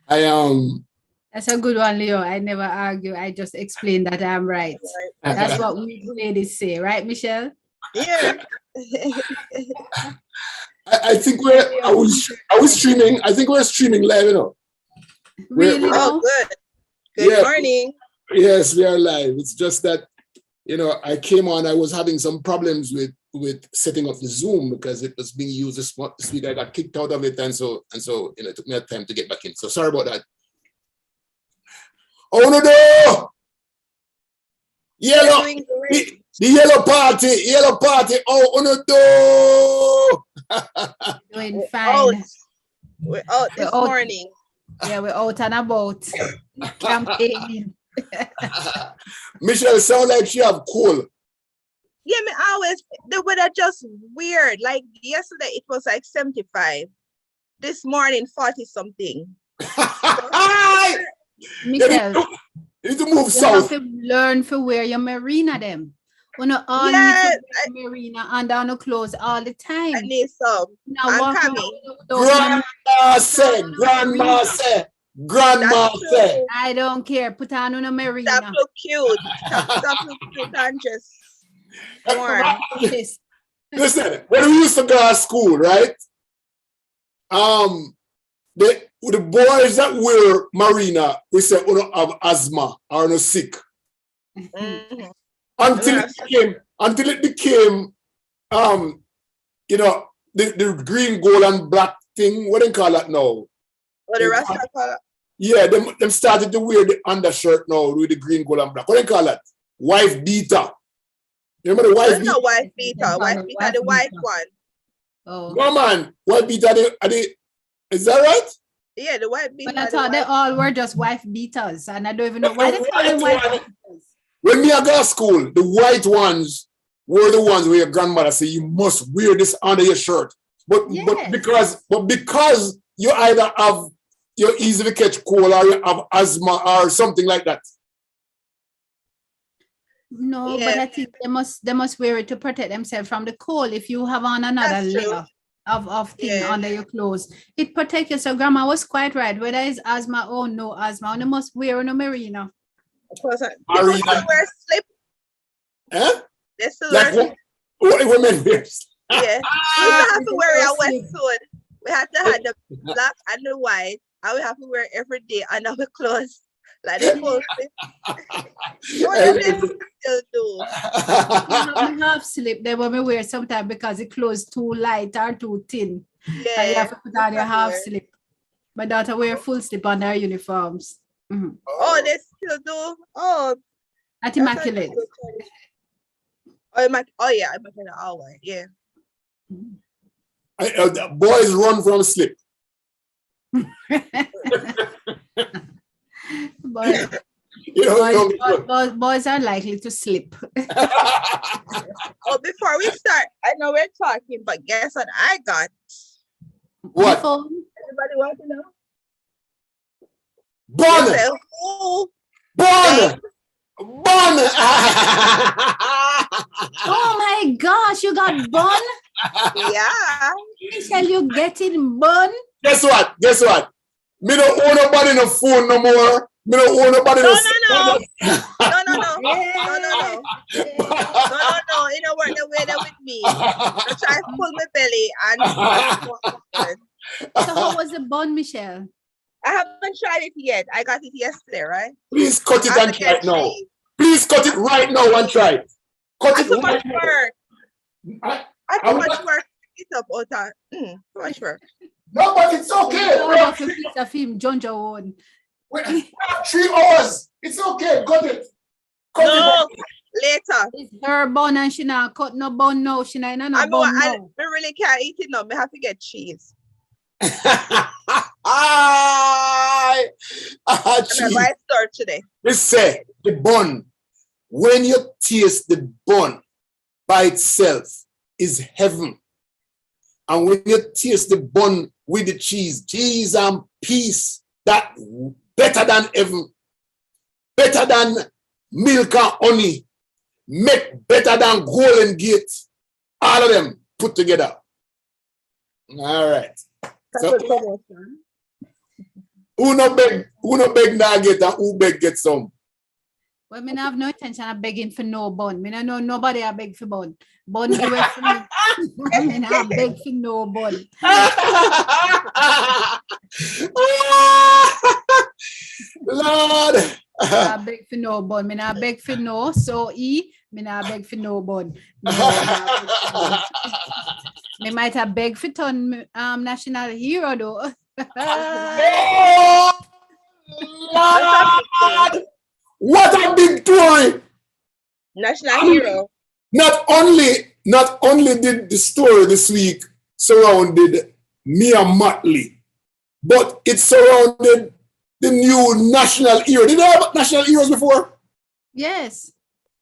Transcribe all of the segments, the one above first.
That's a good one, Leo. I never argue. I just explain that I'm right. That's what we ladies say, right, Michelle? Yeah. I think I was streaming. I think we're streaming live, you know. Really? Oh, good. Good morning. Yes, we are live. It's just that, you know, I came on. I was having some problems with setting up the Zoom because it was being used this week. I got kicked out of it, and so you know, it took me a time to get back in. So sorry about that. Oh no! Yellow, the yellow party. Oh no! Doing fine. We're out this morning. Yeah, we're out and about campaigning. Michelle sound like she have cold. Yeah, the weather just weird. Like yesterday, it was like 75. This morning, 40 something. Michelle, you need to move south. You have to learn to wear your marina them. We not all need to wear marina and down the clothes all the time. I need some. Now I'm coming. Grandma say. I don't care. Put on a marina. Stop look cute. Stop look cute and just warm. Listen, when we used to go to school, right? The boys that wear marina, we say, "Oh, no, have asthma or no sick." Mm-hmm. Until it became, you know, the green, gold, and black thing. What do they call that now? What the Rasta call it? Yeah, them started to wear the undershirt now with the green, gold, and black. What do they call that? Wife beater. You remember the wife beater? No, wife beater. Wife beater, the white one. Oh. No, man. Wife beater, is that right? Yeah, the white beater. But I thought they all were just wife beaters, and I don't even know why they call them wife beaters. When me I go to school, the white ones were the ones where your grandmother say you must wear this under your shirt. But because you either have you're easy to catch cold or you have asthma or something like that. No, but I think they must wear it to protect themselves from the cold. If you have on another layer of thing under your clothes, it protects you. So grandma was quite right. Whether it's asthma or no asthma, you must wear no marina. People still wear slip. Huh? They still like wear women wear. Yeah. We don't have to wear a wetsuit. We have to have the black and the white, and we have to wear every day under our clothes. Like the whole thing. What do they still do? Half slip, they will wear sometimes because the clothes too light or too thin. Yeah. And you have to put on your half slip. My daughter wear full slip on their uniforms. Mm-hmm. Oh, they still do? Oh. At Immaculate. Oh, yeah, Immaculate Hour. Yeah. Boys run from slip. Boys are likely to slip. Oh, before we start, I know we're talking, but guess what I got? What? Everybody want to know? Bun! Oh my gosh, you got bun? Yeah. Michelle, you getting bun? Guess what? Me don't own nobody no phone no more. Me don't own nobody No. No. No. You know what? The way they're with me. I try to pull my belly and. So how was the bun, Michelle? I haven't tried it yet. I got it yesterday, right? Please cut it and try it now. Please cut it right now and try it. Cut it right now. I too much work to get up out of too much work. No, but it's okay. We have a piece of him, John Joe. We have 3 hours. It's okay. Cut it. No, later. It's her bun and she not cut no bun now. She not no bun now. I really can't eat it now. I have to get cheese. Cheese. I'm going to start today. Let's say the bun. When you taste the bun by itself is heaven. And when you taste the bun with the cheese and peace, that better than heaven, better than milk and honey, make better than Golden Gate. All of them put together. All right. Who no beg now get and who beg get some? Well, I have no intention of begging for no bun. I know nobody I beg for bun. Bun do it for me. I beg for no bun. Lord. I beg for no bun. I beg for no. So I beg for no bun. Me might have begged for ton national hero though. Oh, Lord. What a big story! National hero. Not only did the story this week surrounded Mia Motley, but it surrounded the new national hero. Did you have national heroes before? Yes.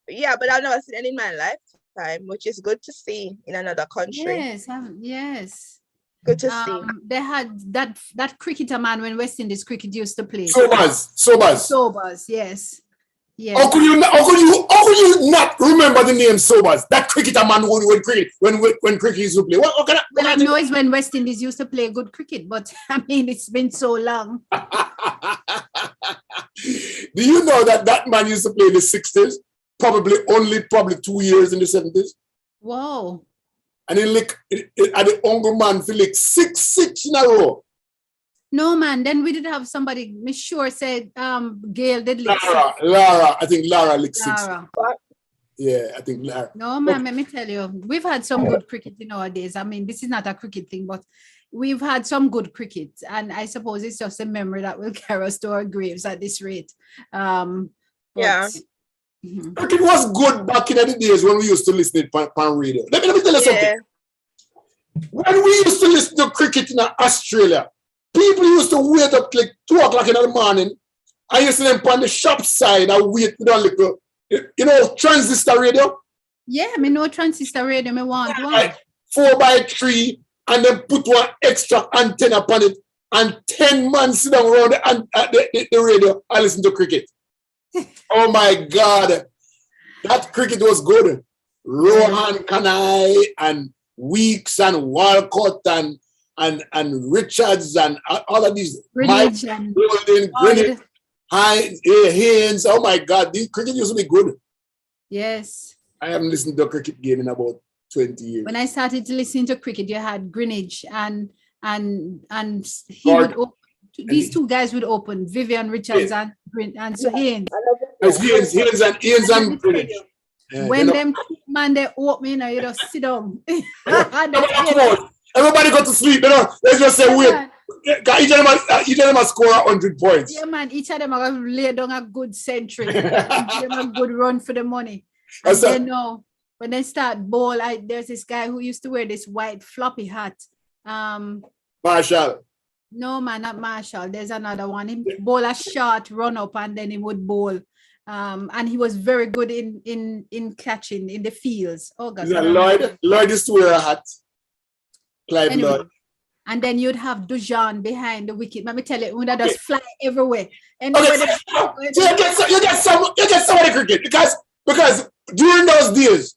Yeah, but I've never seen any in my lifetime, which is good to see in another country. Yes, yes. Good to see. They had that cricketer man when West Indies cricket used to play. Sobers, yes. Yes. How could you not remember the name Sobers? That cricketer man when cricket used to play. What I know it's when West Indies used to play good cricket, but I mean it's been so long. Do you know that man used to play in the 60s? Probably 2 years in the 70s. Wow. And he licked at the Uncle man for like six in a row. No man, then we did have somebody, Miss Sure said Gail did lick Lara, I think Lara licked six. What? Yeah, I think Lara. No man, let me tell you, we've had some good cricket nowadays. I mean, this is not a cricket thing, but we've had some good cricket. And I suppose it's just a memory that will carry us to our graves at this rate. Yeah. Cricket was good back in the days when we used to listen to it on radio. Let me tell you something. When we used to listen to cricket in Australia, people used to wait up like 2 o'clock in the morning. I used to them on the shop side and wait for little, transistor radio. Yeah, I know transistor radio. I want one. Like 4x3 and then put one extra antenna upon it and 10 man sit down around the radio and listen to cricket. Oh my God. That cricket was good. Rohan Kanai and Weeks and Walcott and Richards and all of these. Greenwich and Golden, Greenwich, Haynes. Oh my God, the cricket used to be good. Yes. I haven't listened to a cricket game in about 20 years. When I started to listen to cricket, you had Greenwich and he would open. These two guys would open, Vivian Richards and so Haynes. Haynes and Greenwich. Yeah, when them man they open, you just sit down. Everybody go to sleep, Let's just say wait. Each of them has score 100 points. Yeah, man. Each of them are going to lay down a good century. Give them a good run for the money. And then when they start bowl, there's this guy who used to wear this white floppy hat. Marshall. No, man, not Marshall. There's another one. He bowl a short run up and then he would bowl. And he was very good in catching in the fields. Oh God. Lloyd used to wear a hat. Clive anyway, Lloyd. And then you'd have Dujan behind the wicket. Let me tell you, that just fly everywhere. And okay, so you get some of the cricket because during those days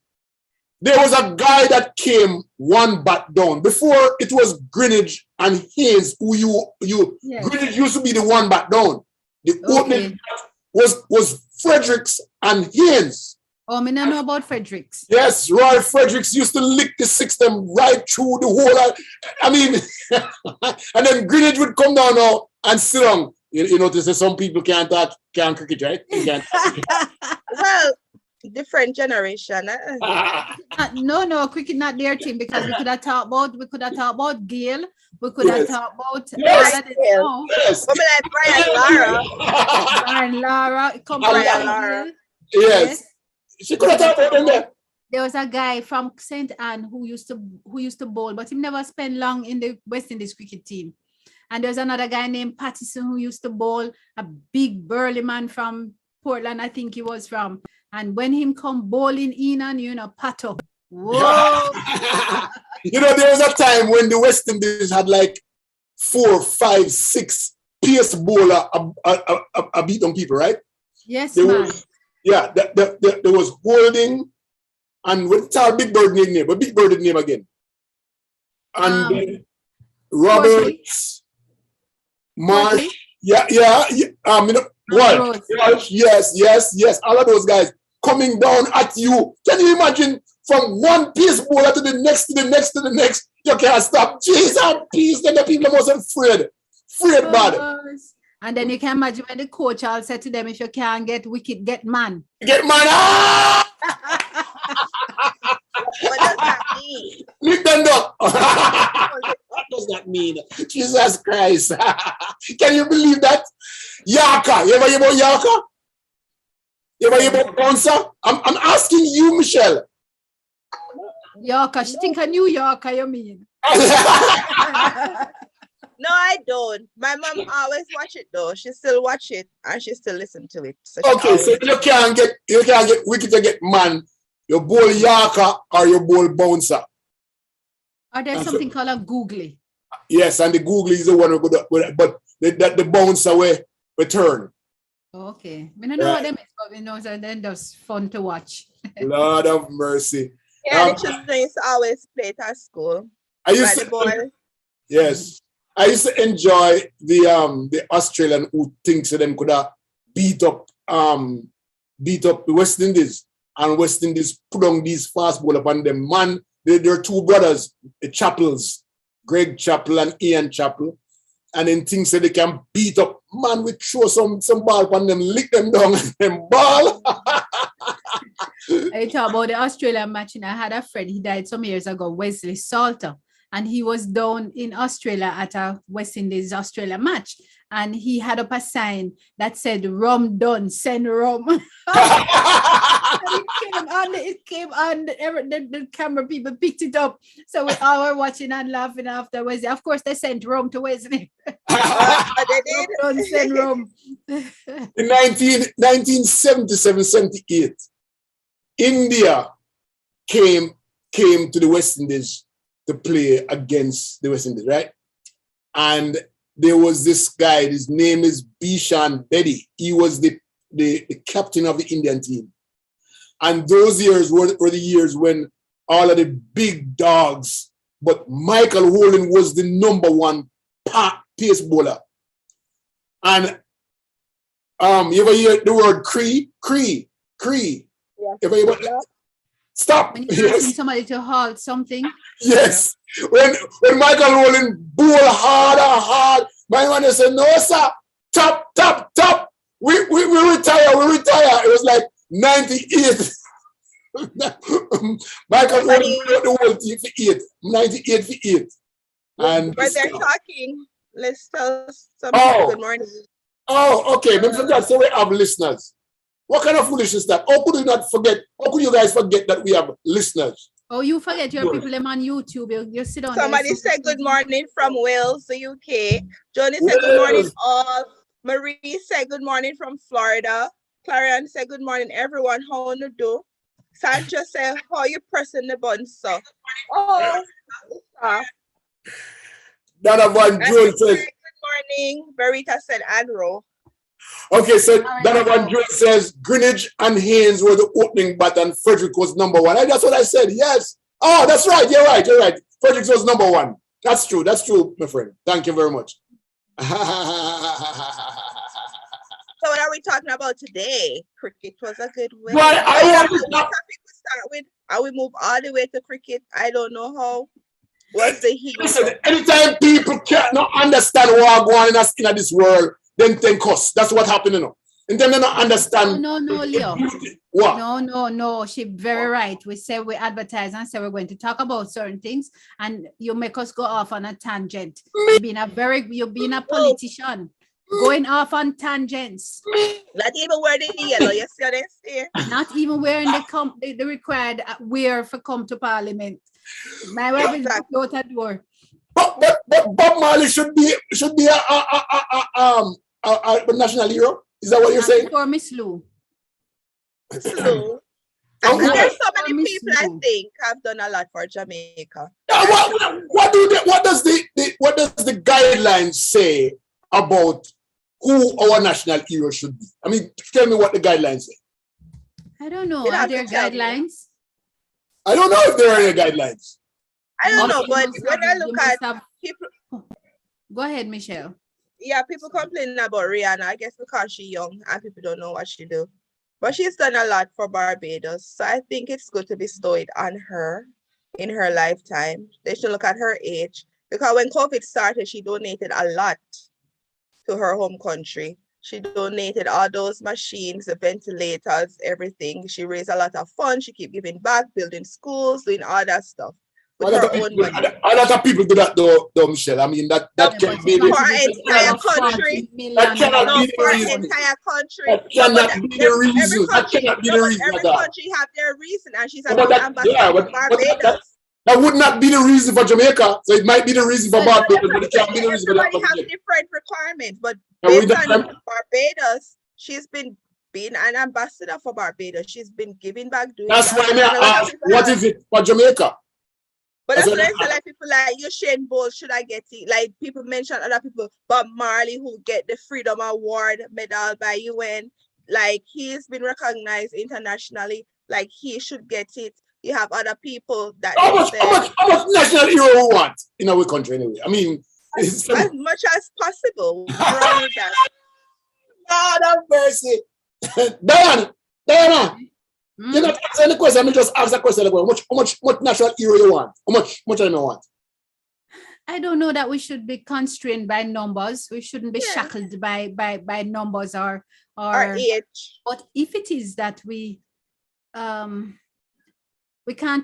there was a guy that came one bat down. Before it was Greenwich and Haynes who Greenwich used to be the one bat down. The opening was Fredericks and Haynes. Oh, I don't know about Fredericks. Yes, Roy Fredericks used to lick the system right through the whole. I mean, and then Greenwich would come down now and sit down. You notice some people can't cricket, right? Well, different generation. No, cricket not their team because we could have talked about Gail. We could have talked about yes. Like Brian Lara. Lara. Yes. She could have talked about them there. There was a guy from St. Anne who used to bowl, but he never spent long in the West Indies cricket team. And there's another guy named Pattison who used to bowl, a big burly man from Portland, I think he was from. And when him come bowling in and Pato. Whoa. There was a time when the West Indies had like 4, 5, 6 pace bowler a beat on people, right? Yes, man. There was Holding, and what's our Big Bird name? But Big Bird name again. And Roberts, Marsh, Yeah. You know, what? Yes. All of those guys coming down at you. Can you imagine from one piece bowler to the next, to the next, to the next? You can't stop. Jesus, peace. Then the people are most afraid. Afraid bad. And then you can imagine when the coach all said to them, if you can't get wicked, get man. Get man. Ah! What does that mean? Lick them up. What does that mean? Jesus Christ. Can you believe that? Yaka. You ever hear about Yaka? You ever hear about bouncer? I'm asking you, Michelle. Yorker. She think a New Yorker, you mean? No, I don't. My mom always watch it though. She still watch it and she still listen to it. So okay, so you can't get wicked to get man. Your bowl Yaka or your bowl bouncer. Or there's something called a googly. Yes, and the googly is the one who but the bouncer will return. Okay. I don't know what them is, but we know that then that's fun to watch. Lord of mercy. Yeah, the children used to always play it at school. I used to, yes. I used to enjoy the Australian who thinks that them could have beat up the West Indies, and West Indies put on these fast ball upon them. Man, they're two brothers, the Chappells, Greg Chappell and Ian Chappell, and then thinks that they can beat up. Man, we throw some ball upon them, lick them down, them ball. I talk about the Australian match, and I had a friend, he died some years ago, Wesley Salter. And he was down in Australia at a West Indies Australia match. And he had up a sign that said, "Rum done, send rum." It came on, the camera people picked it up. So we all were watching and laughing after Wesley. Of course, they sent rum to Wesley. They did. Rum done, send rum. In 1977-78, India came to the West Indies to play against the West Indies, right? And there was this guy, his name is Bishan Bedi. He was the captain of the Indian team. And those years were the years when all of the big dogs, but Michael Holden was the number one pace bowler. And you ever hear the word Cree? Cree. Yeah. Ever hear about that? Stop. When you're asking somebody to halt something. Yes. When Michael Rowling bowl hard, my man said, "No, sir. Top. We retire. It was like 98. Michael Rowling brought the whole team for 98 for 8. And but they're talking. Let's tell some good morning. Oh, okay. Don't forget, so we have listeners. What kind of foolishness is that? How could you guys forget that we have listeners? Oh, you forget your people on YouTube. You sit on. Somebody said good morning from Wales, the UK. Johnny said good morning all. Marie said good morning from Florida. Clarion said good morning everyone. How you do? Sancho said how you pressing the button, so. Oh, Donovan Jones says good morning. Verita said Andrew. Okay, so Donovan Jones says Greenwich and Haynes were the opening bat and Frederick was number one. That's what I said, yes. Oh, that's right, you're right. Frederick was number one. That's true, my friend. Thank you very much. So what are we talking about today? Cricket was a good way. Well, what topic we start with? Are we move all the way to cricket? I don't know how. What's the heat? Listen, anytime people can't not understand what going on in this world, then cuss. That's what happened, you know. And then they don't understand. No, Leo. What? No. She's very right. We say we advertise and say we're going to talk about certain things, and you make us go off on a tangent. You've been a politician. Going off on tangents. Not even wearing the yellow, you see what I say? Not even wearing the required wear for come to Parliament. My wife is out at door. But Bob Marley should be a national hero. Is that what you're saying? For Miss Lou. There's so many people I think have done a lot for Jamaica. What does the guidelines say about who our national hero should be? I mean, tell me what the guidelines say. I don't know. Are there guidelines? I don't know if there are any guidelines. I don't know, but when I look at people. Go ahead, Michelle. Yeah, people complaining about Rihanna, I guess because she's young and people don't know what she do. But she's done a lot for Barbados. So I think it's good to bestow it on her in her lifetime. They should look at her age. Because when COVID started, she donated a lot to her home country. She donated all those machines, the ventilators, everything. She raised a lot of funds. She keep giving back, building schools, doing all that stuff. With her own money. A lot of people do that though, Michelle. I mean, that can be for our entire country. That cannot be for the our reason. entire country. That cannot be the reason. That cannot be the reason. Every country have their reason, and she's an ambassador for Barbados. That would not be the reason for Jamaica. So it might be the reason for Barbados, but it can't be the reason for that. Everybody have different requirements, but based on Barbados, she's been being an ambassador for Barbados. She's been giving back. That's why I ask, what is it for Jamaica? But that's what I say, like people like Usain Bolt, should I get it? Like people mention other people, Bob Marley, who get the Freedom Award medal by UN. Like he's been recognized internationally. Like he should get it. You have other people that how much national hero we want in our country anyway? I mean, as much as possible. What's wrong with that? God have mercy. Diana. You're not answering the question. Let me just ask the question. How much national hero you want? How much do you want? I don't know that we should be constrained by numbers. We shouldn't be shackled by numbers or age. But if it is that we can't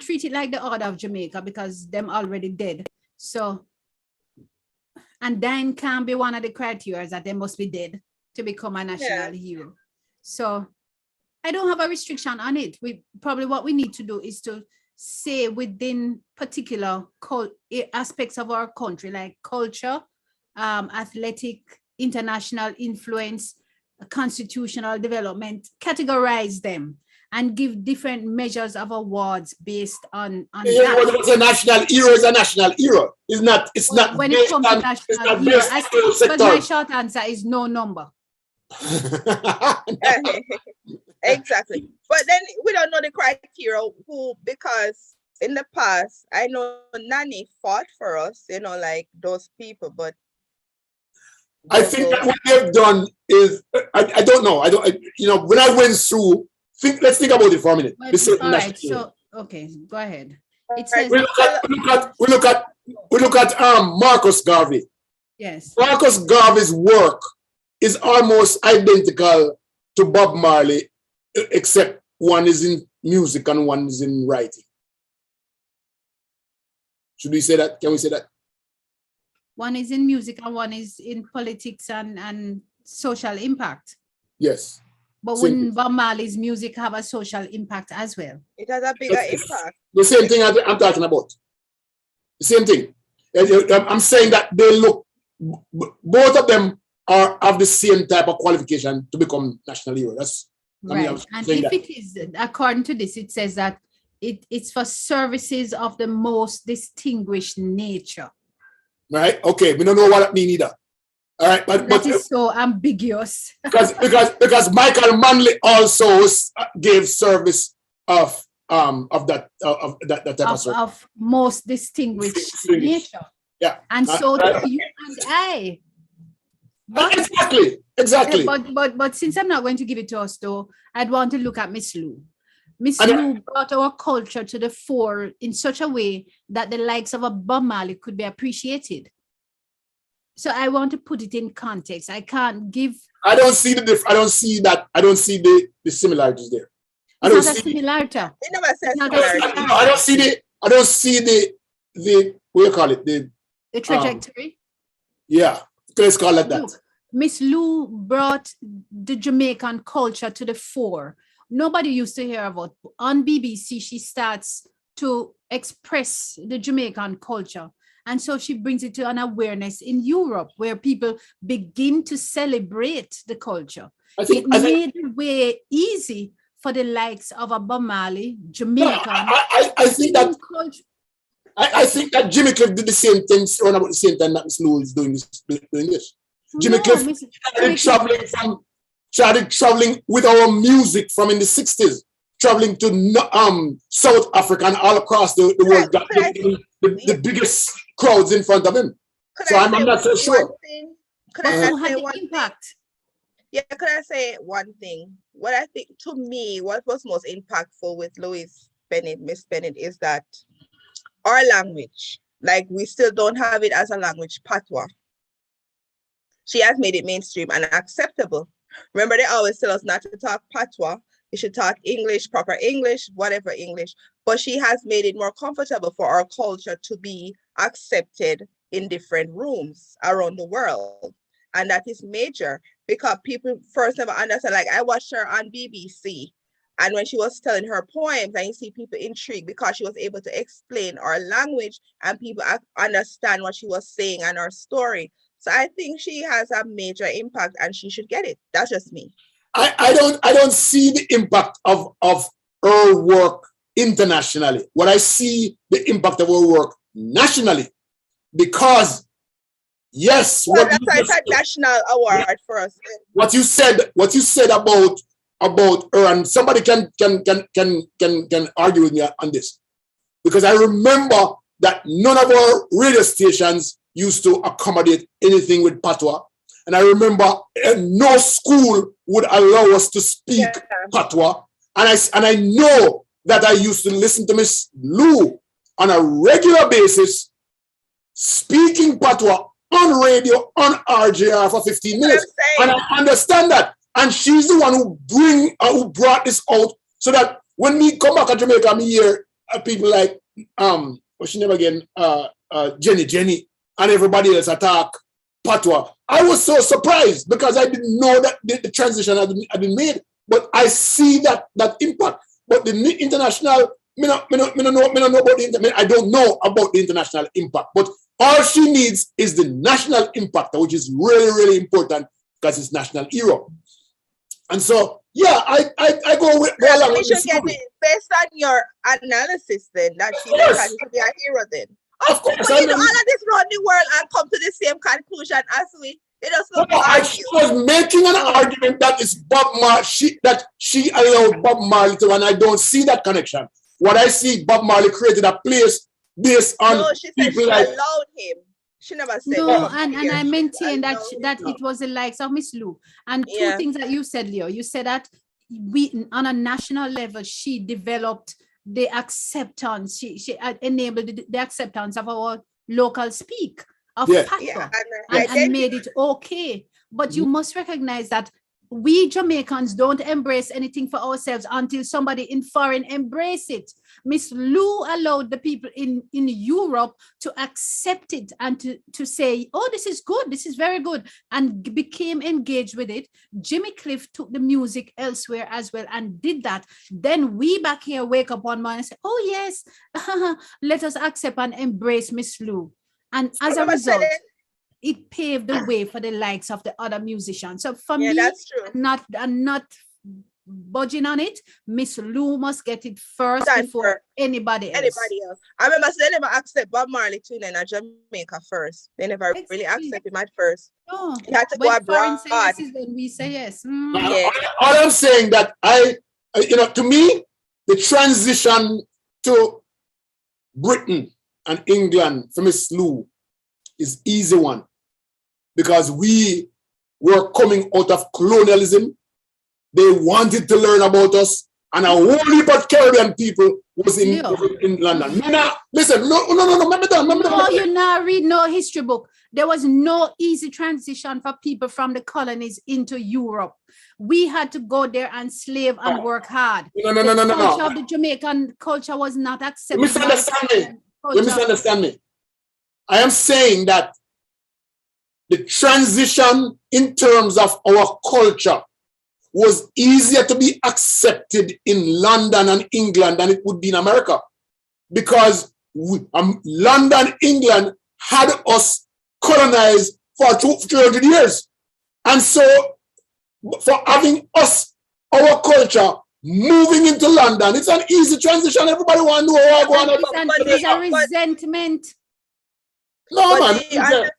treat it like the order of Jamaica because them already dead. So, and dying can't be one of the criteria that they must be dead to become a national hero. So I don't have a restriction on it. What we need to do is to say within particular aspects of our country, like culture, athletic, international influence, constitutional development, categorize them and give different measures of awards based on that. What's a national hero is a national hero. It's not when it comes to national hero, but my short answer is no number. Exactly. But then we don't know the criteria because in the past, I know Nani fought for us, like those people, but I think that what they've done is, I don't know. When I went through, let's think about it for a minute. All right, so, okay, go ahead. It says we look at Marcus Garvey. Yes. Marcus Garvey's work is almost identical to Bob Marley, except one is in music and one is in writing. Should we say that? Can we say that? One is in music and one is in politics and social impact. Yes. But wouldn't Bob Marley's music have a social impact as well? It has a bigger impact. The same thing I'm talking about. The same thing. I'm saying that they look, both of them are of the same type of qualification to become national hero. That's right. And if it is, according to this, it says that it's for services of the most distinguished nature. Right. Okay. We don't know what that means either. All right. But that is so ambiguous. because Michael Manley also gave service of that type of most distinguished nature. Yeah. And so you and I. But, exactly. But since I'm not going to give it to us, though, I'd want to look at Miss Lou. Miss Lou brought our culture to the fore in such a way that the likes of a Bob Marley could be appreciated. So I want to put it in context. I can't give. I don't see the I don't see that. I don't see the similarities there. I don't see similarity. It never says similarity. I don't see the what do you call it? The trajectory. Yeah. Let's call it that. Look, Miss Lou brought the Jamaican culture to the fore. Nobody used to hear about. On BBC, she starts to express the Jamaican culture. And so she brings it to an awareness in Europe where people begin to celebrate the culture. It made the way easy for the likes of a Bob Marley, Jamaican. I think that culture. I think that Jimmy Cliff did the same thing around about the same time that Miss Lou is doing this. Jimmy Cliff started traveling with our music from in the 60s, traveling to South Africa and all across the world, got the biggest crowds in front of him. So I'm not so sure. Could I who say had the one impact? thing? Yeah, could I say one thing? What I think, to me, what was most impactful with Miss Bennett, is that our language, like, we still don't have it as a language, patois. She has made it mainstream and acceptable. Remember, they always tell us not to talk patois. You should talk English, proper English, whatever English. But she has made it more comfortable for our culture to be accepted in different rooms around the world. And that is major, because people first never understand. Like, I watched her on BBC, and when she was telling her poems, and you see people intrigued because she was able to explain our language and people understand what she was saying and her story. So I think she has a major impact and she should get it. That's just me. I don't see the impact of her work internationally. What I see the impact of her work nationally, because yes, well, that's why it's a national award for us. What you said about her, and somebody can argue with me on this, because I remember that none of our radio stations used to accommodate anything with patois. And I remember no school would allow us to speak patois. And I know that I used to listen to Miss Lou on a regular basis speaking patois on radio, on RJR for 15 minutes. And I understand that. And she's the one who brought this out, so that when we come back to Jamaica, me hear people like, what's she name again? Jenny, and everybody else attack patois. I was so surprised because I didn't know that the transition had been made. But I see that impact. But the international, I don't know about the international impact. But all she needs is the national impact, which is really, really important because it's national hero. And so, yeah, I go with well, we should get it based on your analysis then, that she should be a hero then. Of course. But you know, all of this around the world and come to the same conclusion as we. I was making an argument that it's Bob Marley, that she allowed Bob Marley to, and I don't see that connection. What I see, Bob Marley created a place based on. No, she said she allowed him. She never said. No, and I maintain that it was the likes of Miss Lou. And two things that you said, Leo. You said that we, on a national level, she developed the acceptance. She enabled the acceptance of our local speak of patois, and made it okay. But you must recognize that we Jamaicans don't embrace anything for ourselves until somebody in foreign embrace it. Miss Lou allowed the people in Europe to accept it and to say, oh, this is good, this is very good, and became engaged with it. Jimmy Cliff took the music elsewhere as well and did that. Then we back here wake up one morning and say, oh yes, let us accept and embrace Miss Lou. And as a result, it paved the way for the likes of the other musicians. So for me, that's true. I'm not budging on it. Miss Lou must get it first before anybody else. I remember they never accept Bob Marley tune in Jamaica first. They never really accept him at first. Oh, he had to go abroad. Yes is when we say yes. All I'm saying that to me, the transition to Britain and England for Miss Lou is easy one, because we were coming out of colonialism. They wanted to learn about us, and a whole heap of Caribbean people was in London. Listen, no, you now read no history book. There was no easy transition for people from the colonies into Europe. We had to go there and slave and work hard. No. Culture of the Jamaican culture was not accepted. You misunderstand me. I am saying that the transition in terms of our culture was easier to be accepted in London and England than it would be in America, because London, England had us colonized for 300 years. And so for having us, our culture, moving into London, it's an easy transition. Everybody want to know what there's a resentment. No, but man.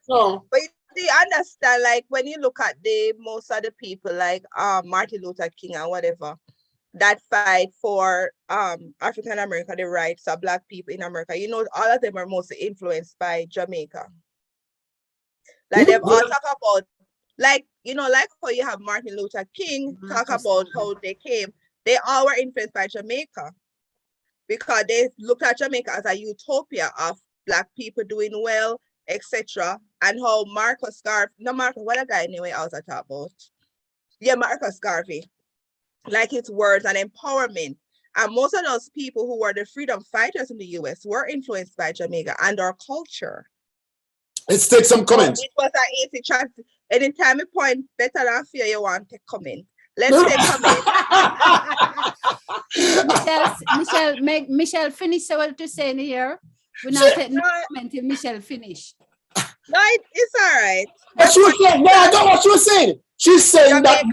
But do you understand, like, when you look at most of the people like Martin Luther King and whatever that fight for African American, the rights of Black people in America, you know, all of them are mostly influenced by Jamaica. Like, they've all talked about like, like how you have Martin Luther King talk Marcus about Garvey. how they came. They all were influenced by Jamaica because they looked at Jamaica as a utopia of Black people doing well, etc. And how Marcus Garvey, no Marcus, what a guy anyway I was talking about. Yeah, Marcus Garvey, like his words and empowerment. And most of those people who were the freedom fighters in the US were influenced by Jamaica and our culture. Let's take some comments. It was an easy chance. Anytime you point better than fear, you want to comment. Let's take comments. Michelle finish what to say in here. We're not taking comment till Michelle finish. No, it's all right. What she was saying? No, I got what she was saying. She's saying that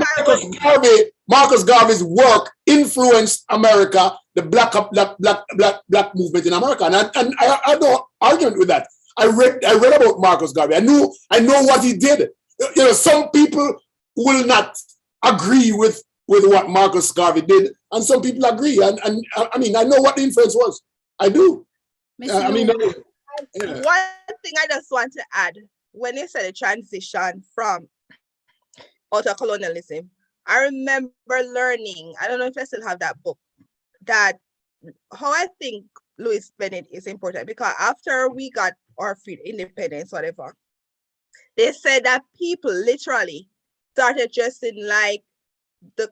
Marcus Garvey's work influenced America, the black movement in America, and I don't argue with that. I read about Marcus Garvey. I know what he did. Some people will not agree with what Marcus Garvey did, and some people agree. And I mean, I know what the influence was. I do. One thing I just want to add, when you said the transition from outer colonialism, I remember learning, I don't know if I still have that book, that how I think Louis Bennett is important, because after we got our independence, whatever, they said that people literally started dressing like the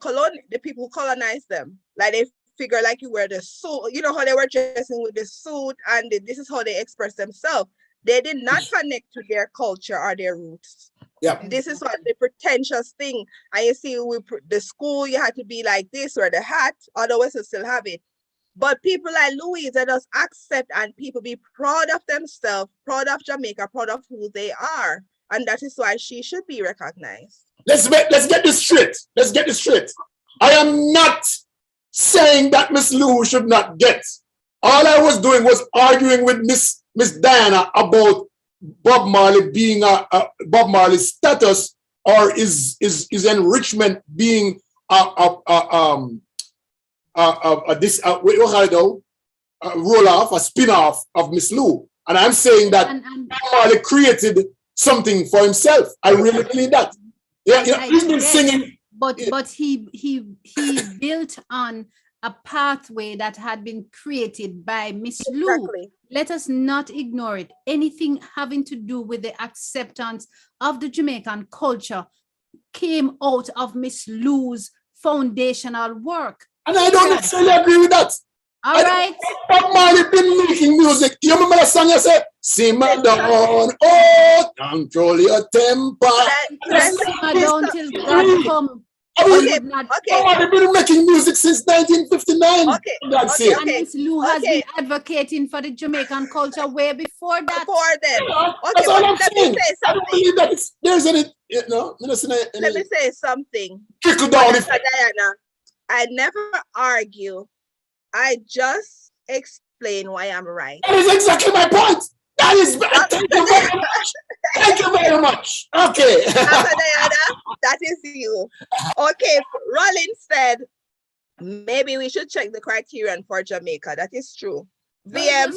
people who colonized them. Like they figure like you wear the suit, how they were dressing with the suit, and this is how they express themselves. They did not connect to their culture or their roots. Yeah. This is what the pretentious thing. And you see, the school, you had to be like this, or the hat, otherwise you still have it. But people like Louise, they just accept, and people be proud of themselves, proud of Jamaica, proud of who they are. And that is why she should be recognized. Let's get this straight. Let's get this straight. I am not saying that Miss Lou should not get. All I was doing was arguing with Miss Diana about Bob Marley being Bob Marley's status, or is enrichment being roll off, a spin-off of Miss Lou. And I'm saying that Bob Marley created something for himself. I really believe that. Yeah, he's been singing. But he built on a pathway that had been created by Miss Lou. Exactly. Let us not ignore it. Anything having to do with the acceptance of the Jamaican culture came out of Miss Lou's foundational work. And I don't necessarily agree with that. All right. Bob Marley been making music. You remember the song you said? Simmer down, oh, control your temper. Simmer down till God come. Okay. Bob Marley been making music since 1959. Okay. And Miss Lou has been advocating for the Jamaican culture way before that. Before then. That's all I'm saying. Say I don't believe that there's any, let me say something. Trickle down. Diana, I never argue. I just explain why I'm right. That is exactly my point. That is, thank you very much. Thank you very much. Okay. Diana, that is you. Okay, Rollins said, maybe we should check the criterion for Jamaica. That is true. VM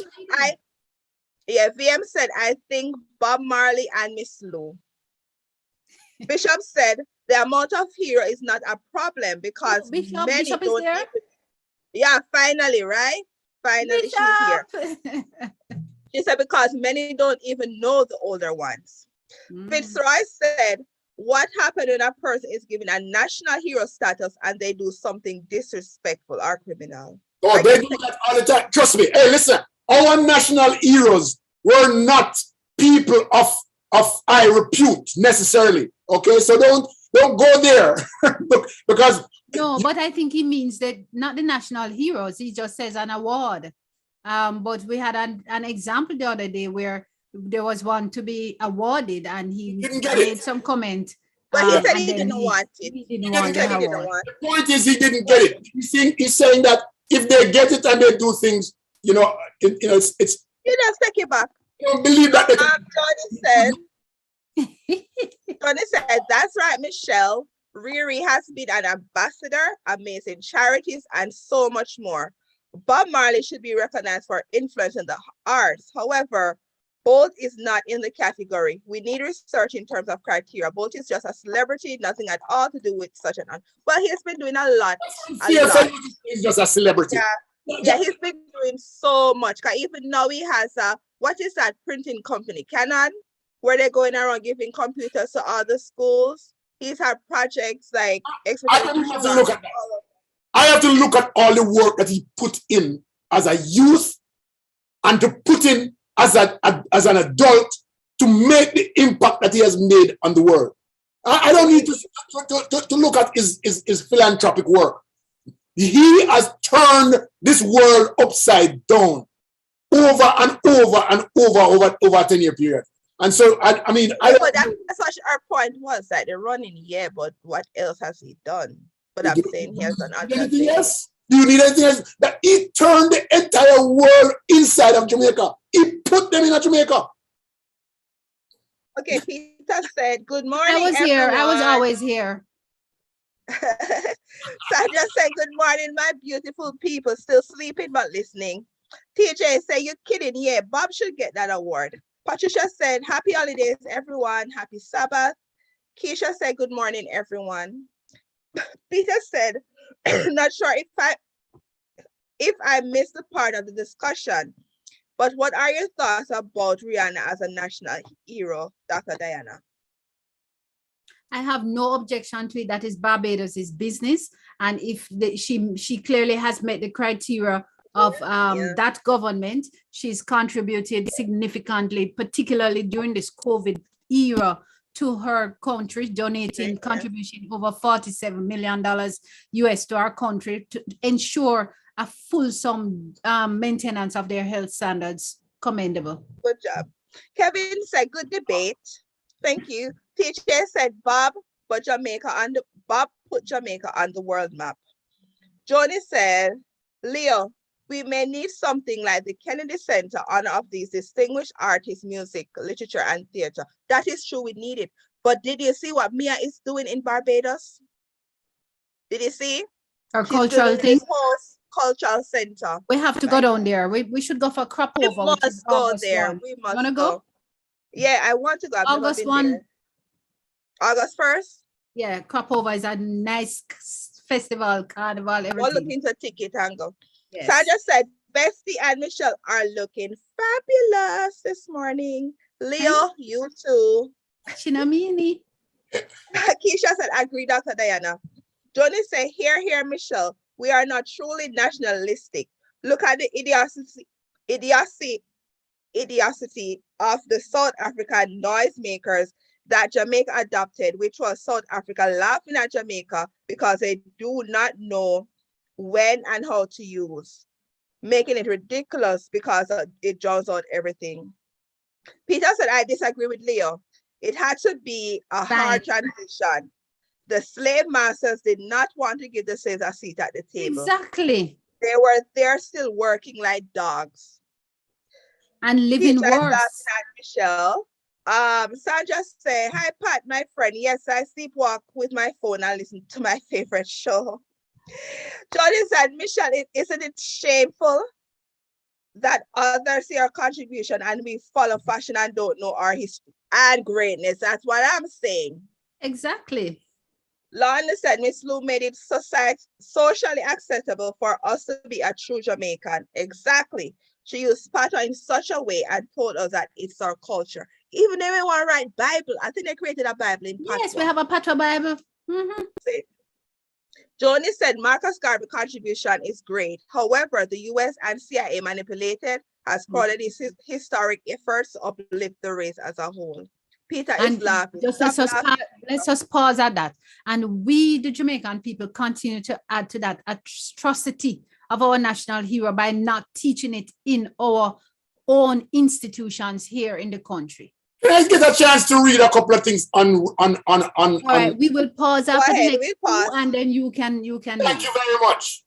said, I think Bob Marley and Miss Lou. Bishop said, the amount of hero is not a problem because Bishop don't even, yeah, finally, right? Finally, Bishop. she's here. She said, because many don't even know the older ones. Fitzroy said, what happened when a person is given a national hero status and they do something disrespectful or criminal? Oh, they do that all the time. Trust me. Hey, listen, our national heroes were not people of high repute necessarily. Okay, so don't go there. Because no, but I think he means that not the national heroes. He just says an award. But we had an example the other day where there was one to be awarded and he made some comment. But he said he didn't want it. He didn't want the award. The point is he didn't get it. He's saying that if they get it and they do things, it's you just take it back. You don't believe that. Johnny said, that's right, Michelle. Riri has been an ambassador, amazing charities, and so much more. Bob Marley should be recognized for influence in the arts. However, Bolt is not in the category. We need research in terms of criteria. Bolt is just a celebrity, nothing at all to do with such an. Well, he's been doing a lot. He's just a celebrity. Yeah, he's been doing so much. Even now he has a, what is that printing company, Canon, where they're going around giving computers to all the schools. He's had projects like. I have to look at all the work that he put in as a youth and to put in as an adult to make the impact that he has made on the world. I don't need to look at his philanthropic work. He has turned this world upside down over and over and over a 10-year period. And so, I mean, but that's what our point was, that they're running, yeah, but what else has he done? But I'm saying he has done anything else? Do you need anything else? That he turned the entire world inside of Jamaica. He put them in Jamaica. Okay, Peter said, good morning, I was everyone. here. I was always here. Sandra said, good morning, my beautiful people. Still sleeping but listening. TJ said, you're kidding. Yeah, Bob should get that award. Patricia said, happy holidays, everyone. Happy Sabbath. Keisha said, good morning, everyone. Peter said, not sure if I missed the part of the discussion, but what are your thoughts about Rihanna as a national hero, Dr. Diana? I have no objection to it. That is Barbados' business. And if she clearly has met the criteria of that government, she's contributed significantly, particularly during this COVID era, to her country, donating contribution over $47 million US to our country to ensure a fulsome maintenance of their health standards. Commendable. Good job. Kevin said, good debate. Thank you. TJ said, Bob put Jamaica on the world map. Joni said, Leo, we may need something like the Kennedy Center honor of these distinguished artists, music, literature, and theater. That is true, we need it. But did you see what Mia is doing in Barbados? Did you see? Our cultural thing. Cultural center. We have to go down there. We should go for crop over. We must go there. We must wanna go? Yeah, I want to go. I've August 1. There. August 1st? Yeah, crop over is a nice festival, carnival, everything. We'll look into ticket and go. Yes. Sandra said, Bestie and Michelle are looking fabulous this morning. Leo, you too. Chinamini. Keisha said, agree, Dr. Diana. Johnny said, here, Michelle. We are not truly nationalistic. Look at the idiocy of the South African noisemakers that Jamaica adopted, which was South Africa laughing at Jamaica because they do not know when and how to use, making it ridiculous because it draws out everything. Peter said, I disagree with Leo. It had to be a hard transition. The slave masters did not want to give the slaves a seat at the table. Exactly. They were there still working like dogs. And living worse. Michelle. Sandra say, hi Pat, my friend. Yes, I sleepwalk with my phone and listen to my favorite show. Johnny said, Michelle, isn't it shameful that others see our contribution and we follow fashion and don't know our history and greatness? That's what I'm saying. Exactly. Lorna said, Miss Lou made it socially acceptable for us to be a true Jamaican. Exactly. She used patois in such a way and told us that it's our culture. Even if we want to write Bible, I think they created a Bible in patois. Yes, we have a patois Bible. Mm-hmm. Joni said, Marcus Garvey's contribution is great. However, the US and CIA manipulated has crowded his historic efforts to uplift the race as a whole. Peter is laughing. Let's just pause at that. And we, the Jamaican people, continue to add to that atrocity of our national hero by not teaching it in our own institutions here in the country. Let's get a chance to read a couple of things on. All right, we will pause after the next two, and then you can. Thank you very much.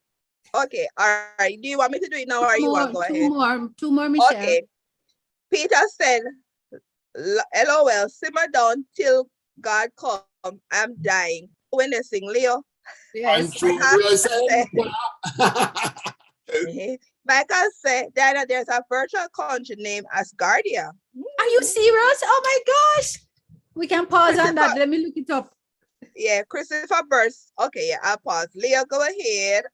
Okay, all right. Do you want me to do it now or you want to go ahead? Two more, Michelle. Okay. Peter said, LOL, simmer down till God come. I'm dying. When they sing, Leo. Yes. Michael said, Diana, there's a virtual country named Asgardia. you serious? Oh my gosh. We can pause on that. Let me look it up. Yeah, Christopher Burst. Okay, yeah, I'll pause. Leo, go ahead.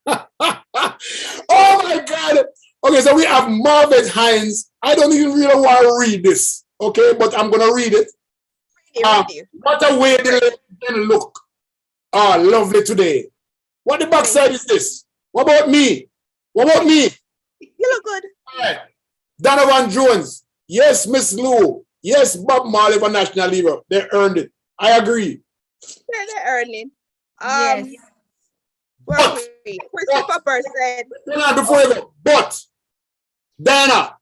Oh my God. Okay, so we have Marvin Hines. I don't even really want to read this, okay, but I'm going to read it. What a way the lady can look. Oh, lovely today. What the backside is this? What about me? What about me? You look good. All right. Donovan Jones. Yes, Miss Lou. Yes, Bob Marley for national hero. They earned it. I agree. Yeah, they're earning. Yes. Christopher Burst said. Before you go, but Diana,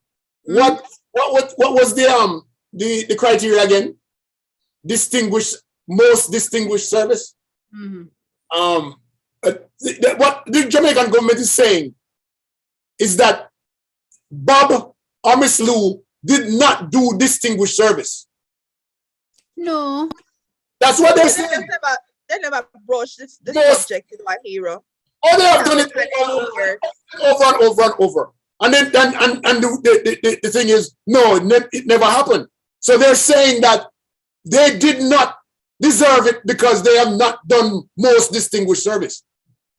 what was the criteria again? Most distinguished service. What the Jamaican government is saying is that Bob or Miss Lou did not do distinguished service. No. That's what they're saying. They never broached this subject in my hero. Oh, they have done it over and over. And then the thing is, no, it never happened. So they're saying that they did not deserve it because they have not done most distinguished service.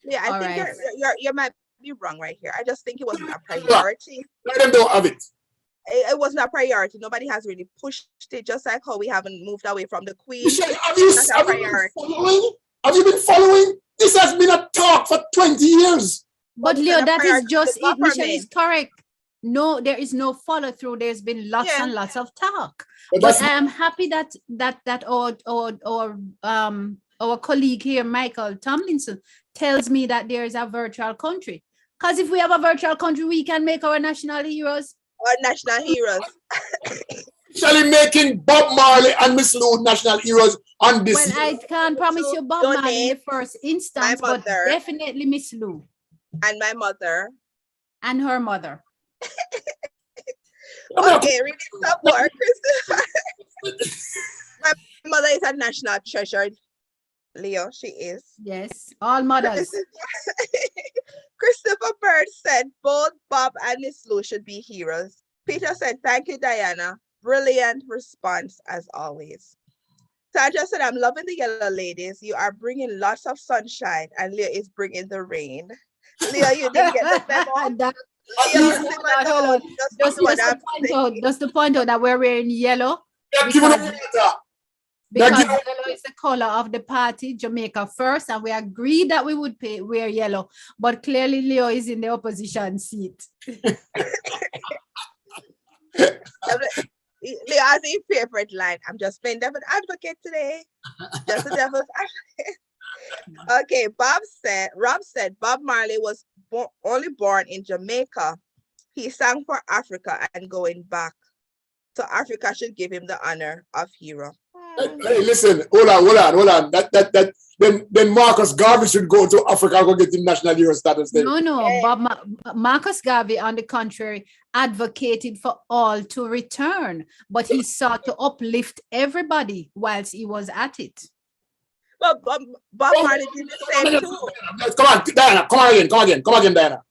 Yeah, I think you might be wrong right here. I just think it wasn't a priority. Let them don't have it. It wasn't a priority. Nobody has really pushed it, just like how we haven't moved away from the Queen. Michelle, have you been following? This has been a talk for 20 years. But Leo, that is just it. Michelle is correct. No, there is no follow through. There's been lots and lots of talk. But I am happy that our colleague here, Michael Tomlinson, tells me that there is a virtual country. Because if we have a virtual country, we can make our national heroes. Our national heroes. Actually making Bob Marley and Miss Lou national heroes on this. Well, I can't promise you Bob Marley in the first instance, but definitely Miss Lou. And my mother. And her mother. Okay, read some more, Christopher. My mother is a national treasure. Leo, she is. Yes, all mothers. Christopher Bird said both Bob and Miss Lou should be heroes. Peter said, thank you, Diana. Brilliant response as always. Sandra said, I'm loving the yellow ladies. You are bringing lots of sunshine, and Leo is bringing the rain. Leo, you didn't get the memo. Just to point out that we're wearing yellow. Because yellow is the color of the party, Jamaica First, and we agreed that we would wear yellow. But clearly, Leo is in the opposition seat. Leo has a favorite line. I'm just playing devil's advocate today. Just a devil's advocate. Okay, Rob said Bob Marley was only born in Jamaica. He sang for Africa and going back. So Africa should give him the honor of hero. Hey, listen, hold on. Then Marcus Garvey should go to Africa and go get him national hero status there. No. Marcus Garvey, on the contrary, advocated for all to return, but he sought to uplift everybody whilst he was at it. Well, Bob Marley did the same too. Come on, Diana. Come again, Diana.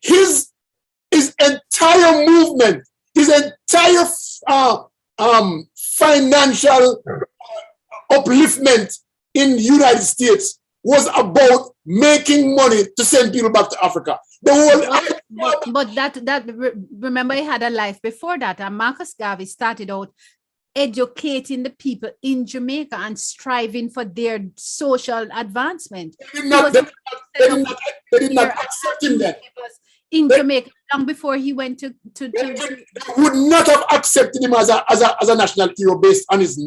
His entire movement, his entire financial upliftment in the United States was about making money to send people back to Africa. Remember, he had a life before that, and Marcus Garvey started out educating the people in Jamaica and striving for their social advancement. They did not accept him then. In Jamaica, long before he went to would not have accepted him as a national hero based on his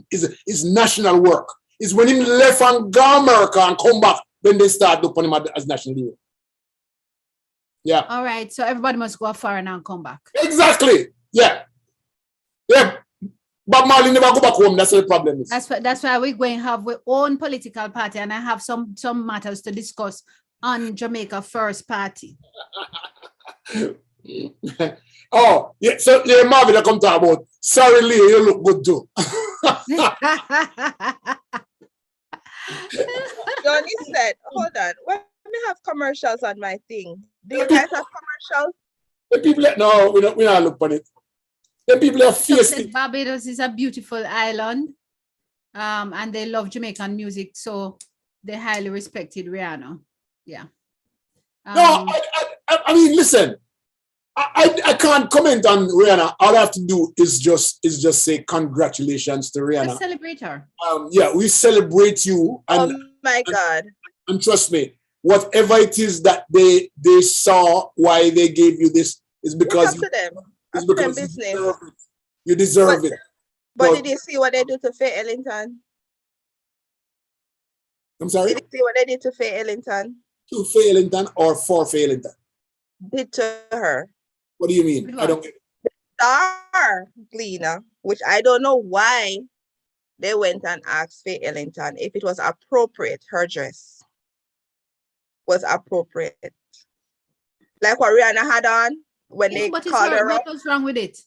national work. It's when he left and go America and come back, then they start to put him as national hero. Yeah. All right. So everybody must go foreign and come back. Exactly. Yeah. Bob Marley never go back home. That's what the problem is. That's why we're going to have our own political party, and I have some matters to discuss on Jamaica First Party. Oh, yeah. So Marvin, I come talk about. Sorry, Leo, you look good too. Johnny said, hold on, let me have commercials on my thing. Do you guys have commercials? The people no, we not look on it. The people are fierce. Barbados is a beautiful island, and they love Jamaican music, so they highly respected Rihanna. Yeah. No, I mean, listen. I can't comment on Rihanna. All I have to do is just say congratulations to Rihanna. Let's celebrate her. Yeah, we celebrate you. And, oh my God. And trust me, whatever it is that they saw why they gave you this is because you deserve it. But did you see what they do to Faye Ellington? I'm sorry? Did you see what they did to Faye Ellington? To Faye Ellington or for Faye Ellington? Did to her. What do you mean? I don't get it. Star Gleaner, which I don't know why they went and asked Faye Ellington if it was appropriate, her dress was appropriate. Like what Rihanna had on when they called her up. What was wrong with it?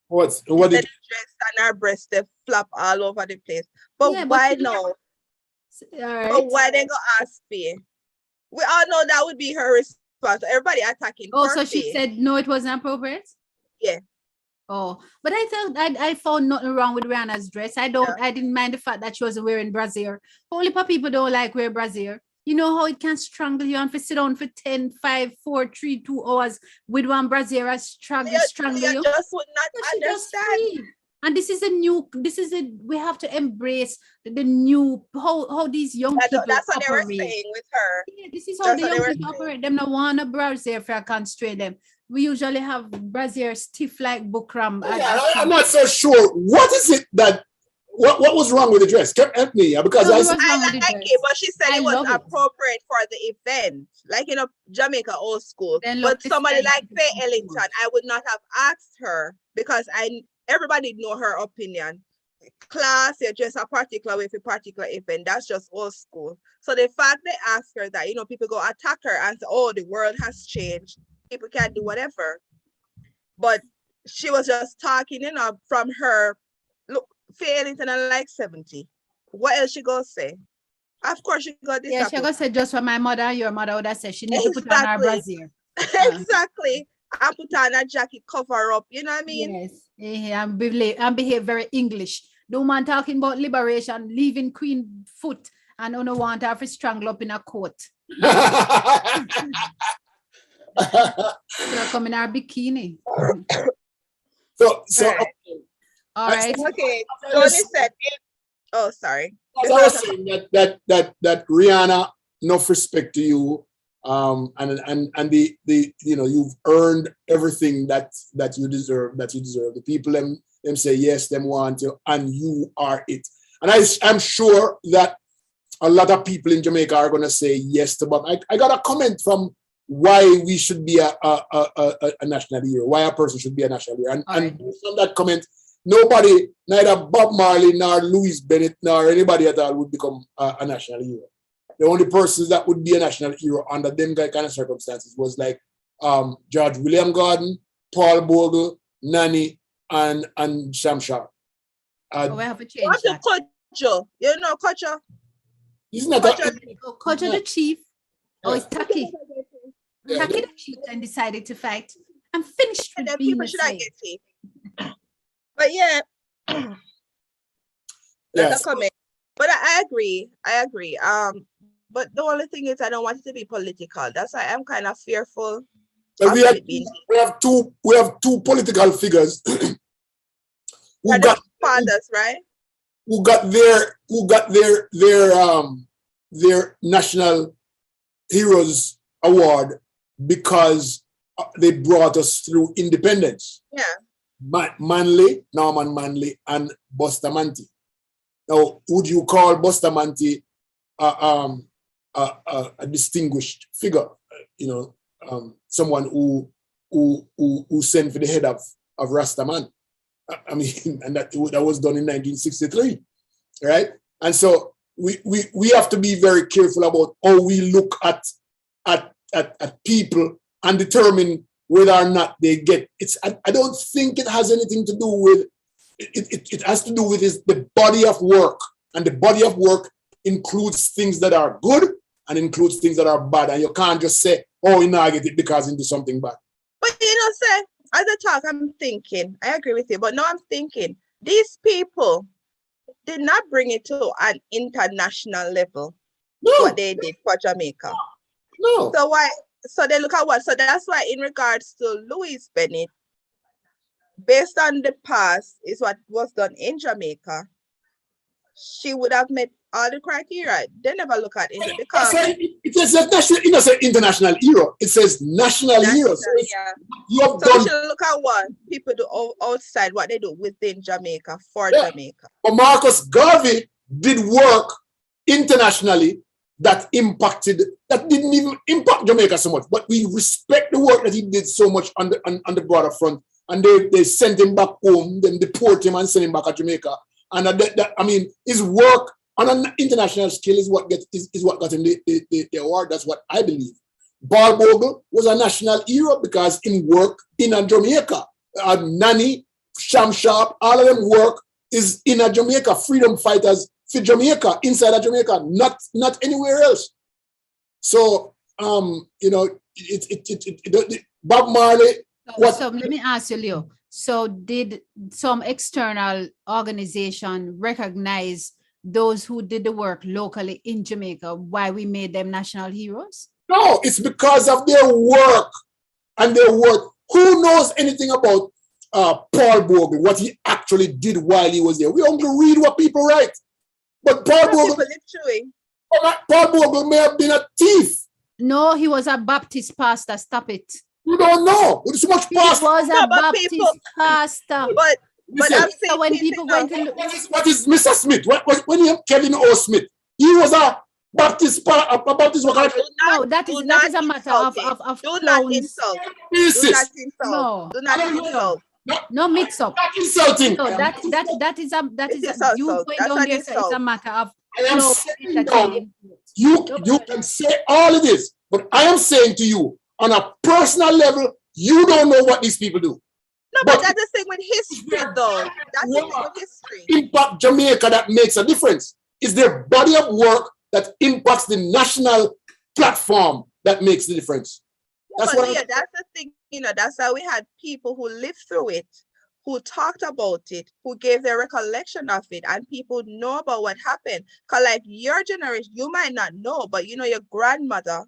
What did the dress and her breasts, they flap all over the place. But yeah, why no? Right. But why they go ask Faye? We all know that would be her response. Everybody attacking. Oh, so she said no, it wasn't appropriate? Yeah. Oh, but I thought I found nothing wrong with Rihanna's dress. I didn't mind the fact that she wasn't wearing brassiere. Only people don't like wear brassiere. You know how it can strangle you and to sit down for 10, 5, 4, 3, 2 hours with one brassiere strangle you. You just would not understand. And we have to embrace the new, how these young people that's what operate. They were saying with her. Yeah, this is how the young people operate. Them no want a brassiere if I constrain them. We usually have brassiere stiff like Bukram. Yeah, I'm not so sure. What is it that, what was wrong with the dress? Help me, because I like it, but she said it was appropriate for the event, like in a Jamaica old school. But somebody like Faye Ellington, I would not have asked her because everybody know her opinion. Class, you dress a particular way for a particular event. That's just old school. So the fact they ask her that, people go attack her and say, oh, the world has changed. People can't do whatever. But she was just talking, from her, look, Faye Ellington are like 70. What else she gonna say? Of course she got this. Yeah, she gonna say just what my mother and your mother would have said. She needs to put on her brassiere. Exactly. I put on a jacket, cover up, you know what I mean? Yes. And behave very English. No man talking about liberation, leaving Queen foot, and don't want her to strangle up in a coat. Come in our bikini. So all right. Okay. So said, oh, sorry. I was saying that Rihanna, enough respect to you. And the you've earned everything that you deserve. The people them say yes, them want you, and you are it. And I'm sure that a lot of people in Jamaica are gonna say yes to Bob. I got a comment from why we should be a national hero, why a person should be a national hero. And from that comment, nobody, neither Bob Marley nor Louis Bennett nor anybody at all would become a national hero. The only persons that would be a national hero under them kind of circumstances was like George William Gordon, Paul Bogle, Nani, and Shamshar. We have to change what's that. Kocho? You know Kocho? He's not Kocho the chief. Oh, it's Taki. Taki the chief and decided to fight. I'm finished with being people should get it. But yeah. That's a comment. But I agree. But the only thing is I don't want it to be political. That's why I'm kind of fearful. We have two political figures who got fathers, right? Who got their National Heroes Award because they brought us through independence. Yeah. Norman Manley, and Bustamante. Now, would you call Bustamante a distinguished figure? Someone who sent for the head of Rastaman. I mean, and that was done in 1963, right? And so we have to be very careful about how we look at people and determine whether or not they get it's. I don't think it has anything to do with it. It has to do with the body of work, and the body of work includes things that are good and includes things that are bad. And you can't just say, "Oh, you not get it because into something bad." But say, as I talk, I'm thinking, I agree with you, but now I'm thinking, these people did not bring it to an international level, what they did for Jamaica. No. So why? So they look at what? So that's why in regards to Louise Bennett, based on the past, is what was done in Jamaica, she would have met all the criteria. They never look at it because it says national, it doesn't say international hero. It says national hero. So you have so we should look at what people do outside, what they do within Jamaica for Jamaica. But Marcus Garvey did work internationally that didn't even impact Jamaica so much. But we respect the work that he did so much on the broader front. And they sent him back home, then deport him and send him back to Jamaica. And I mean, his work on an international scale is what got him the award. That's what I believe. Bob Marley was a national hero because in work in Jamaica. Nani, Sham Sharp, all of them work is in a Jamaica. Freedom fighters for Jamaica, inside of Jamaica, not anywhere else. So you know, Bob Marley. So let me ask you, Leo. So did some external organization recognize those who did the work locally in Jamaica? Why we made them national heroes? No, it's because of their work and their work. Who knows anything about Paul Bogle, what he actually did while he was there? We only read what people write. But Paul Bogle may have been a thief. No, he was a Baptist pastor. Stop it. You don't know. There's so much pastor. He was a Baptist pastor. But I'm saying, so when people went to look, what is Mr. Smith? When you have Kevin O. Smith, he was a Baptist worker. No, that is a matter of do not insult. No. Do not insult. No mix up. Not insulting. No, that is a you going down there. It's a matter of you can say all of this, but I am saying to you on a personal level, you don't know what these people do. No, but that's the thing with history, though. That's the thing with history. Impact Jamaica that makes a difference. It's their body of work that impacts the national platform that makes the difference. That's the thing, you know, that's how we had people who lived through it, who talked about it, who gave their recollection of it, and people know about what happened. Because like your generation, you might not know, but you know, your grandmother,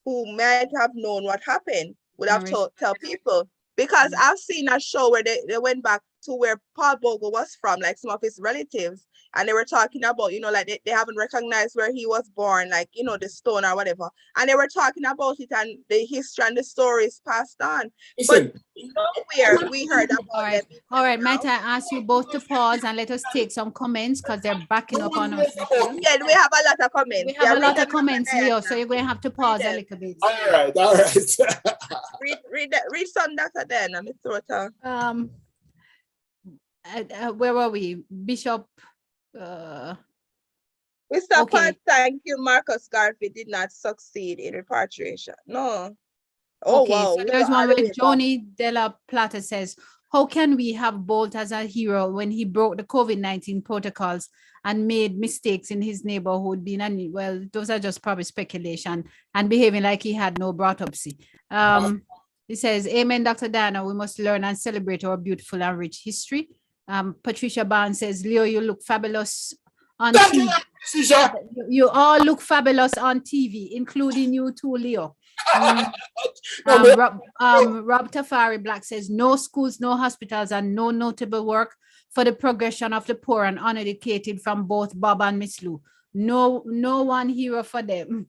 who might have known what happened, would have to tell people. Because I've seen a show where they went back to where Paul Bogle was from, like some of his relatives, and they were talking about, you know, like they haven't recognized where he was born, like, you know, the stone or whatever. And they were talking about it and the history and the stories passed on. Listen, but nowhere we heard about it. All right, might I ask you both to pause and let us take some comments because they're backing up on us. Yeah, we have a lot of comments. We have a lot of comments, Leo, so you're going to have to pause a little bit. All right. read some, Dr. Dan. Let me throw it on. Where were we? Bishop. We stop and thank you. Marcus Garvey did not succeed in repatriation. No. Oh, okay, wow. So there's one where Johnny De La Plata says, how can we have Bolt as a hero when he broke the COVID-19 protocols and made mistakes in his neighborhood? Well, those are just probably speculation, and behaving like he had no autopsy. He says, amen, Dr. Diana, we must learn and celebrate our beautiful and rich history. Patricia Barnes says, Leo, you look fabulous on TV. You all look fabulous on TV, including you too, Leo. Rob Tafari Black says, no schools, no hospitals, and no notable work for the progression of the poor and uneducated from both Bob and Miss Lou. No one hero for them.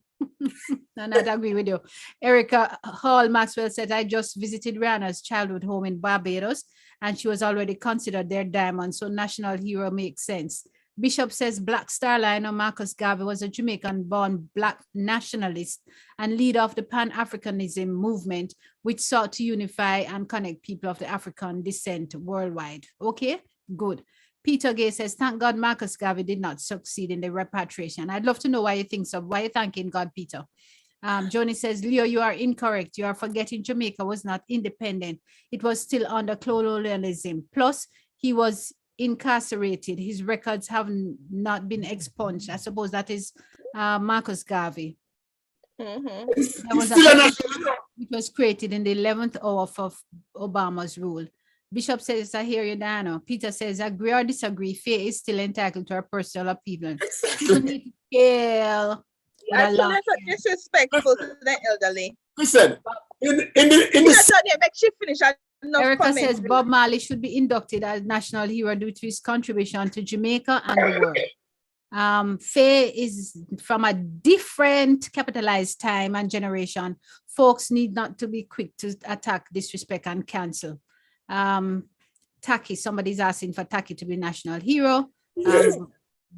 And I agree with you. Erica Hall Maxwell said, I just visited Rihanna's childhood home in Barbados, and she was already considered their diamond, so national hero makes sense. Bishop says Black Star Line or Marcus Garvey was a Jamaican-born Black nationalist and leader of the Pan-Africanism movement, which sought to unify and connect people of the African descent worldwide. Okay, good. Peter Gay says, thank God Marcus Garvey did not succeed in the repatriation. I'd love to know why you think so. Why are you thanking God, Peter? Johnny says, Leo, you are incorrect. You are forgetting Jamaica was not independent. It was still under colonialism. Plus, he was incarcerated. His records have not been expunged. I suppose that is Marcus Garvey. There was a petition which was created in the 11th hour of Obama's rule. Bishop says, I hear you, Dano. Peter says, agree or disagree, Faye is still entitled to her personal opinion. People need to kill. I feel that's disrespectful to the elderly. Listen, Erica says Bob Marley should be inducted as national hero due to his contribution to Jamaica and the world. Faye is from a different capitalized time and generation. Folks need not to be quick to attack, disrespect, and cancel. Taki, somebody's asking for Taki to be national hero.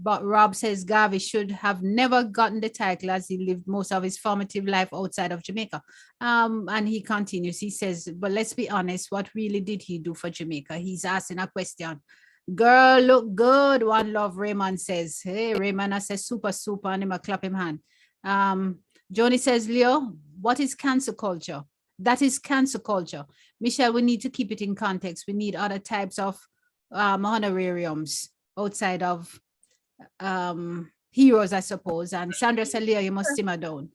But Rob says Garvey should have never gotten the title as he lived most of his formative life outside of Jamaica. And he continues, he says, but let's be honest, what really did he do for Jamaica? He's asking a question. Girl, look good. One love, Raymond says. Hey, Raymond, I says super, and him a clap him hand. Joni says, Leo, what is cancer culture? That is cancer culture. Michelle, we need to keep it in context. We need other types of honorariums outside of heroes, I suppose. And Sandra said, Leo, you must simmer down.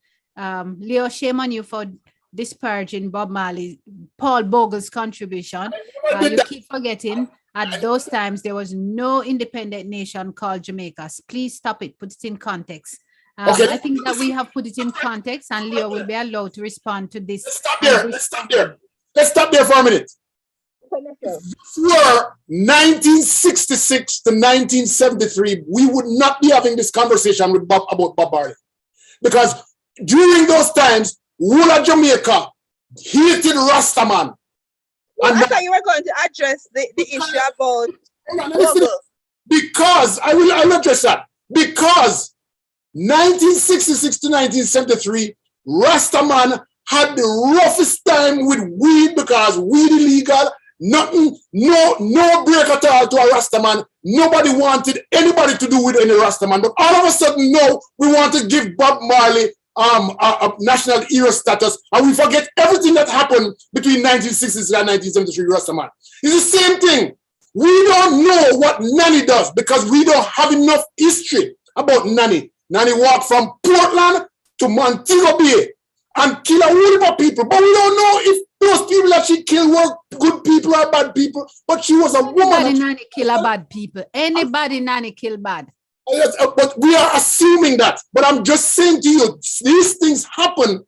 Leo, shame on you for disparaging Bob Marley, Paul Bogle's contribution. You keep forgetting at those times there was no independent nation called Jamaica. Please stop it. Put it in context. I think that we have put it in context, and Leo will be allowed to respond to this. Let's stop there for a minute. For 1966 to 1973, we would not be having this conversation with Bob about Bob Marley, because during those times, all of Jamaica hated Rastaman. Well, I thought you were going to address the issue about because I will address that. Because 1966 to 1973, Rastaman had the roughest time with weed because weed illegal. Nothing, no break at all to a Rastaman. Nobody wanted anybody to do with any Rastaman. But all of a sudden, no, we want to give Bob Marley a national hero status, and we forget everything that happened between 1966 and 1973 Rastaman. It's the same thing. We don't know what Nanny does because we don't have enough history about Nanny. Nanny walked from Portland to Montego Bay and killed a whole heap of people, but we don't know if those people that she killed were good people or bad people. But she was a woman. Anybody Nanny kill a bad people. Anybody Nanny kill bad. Yes, but we are assuming that. But I'm just saying to you, these things happen,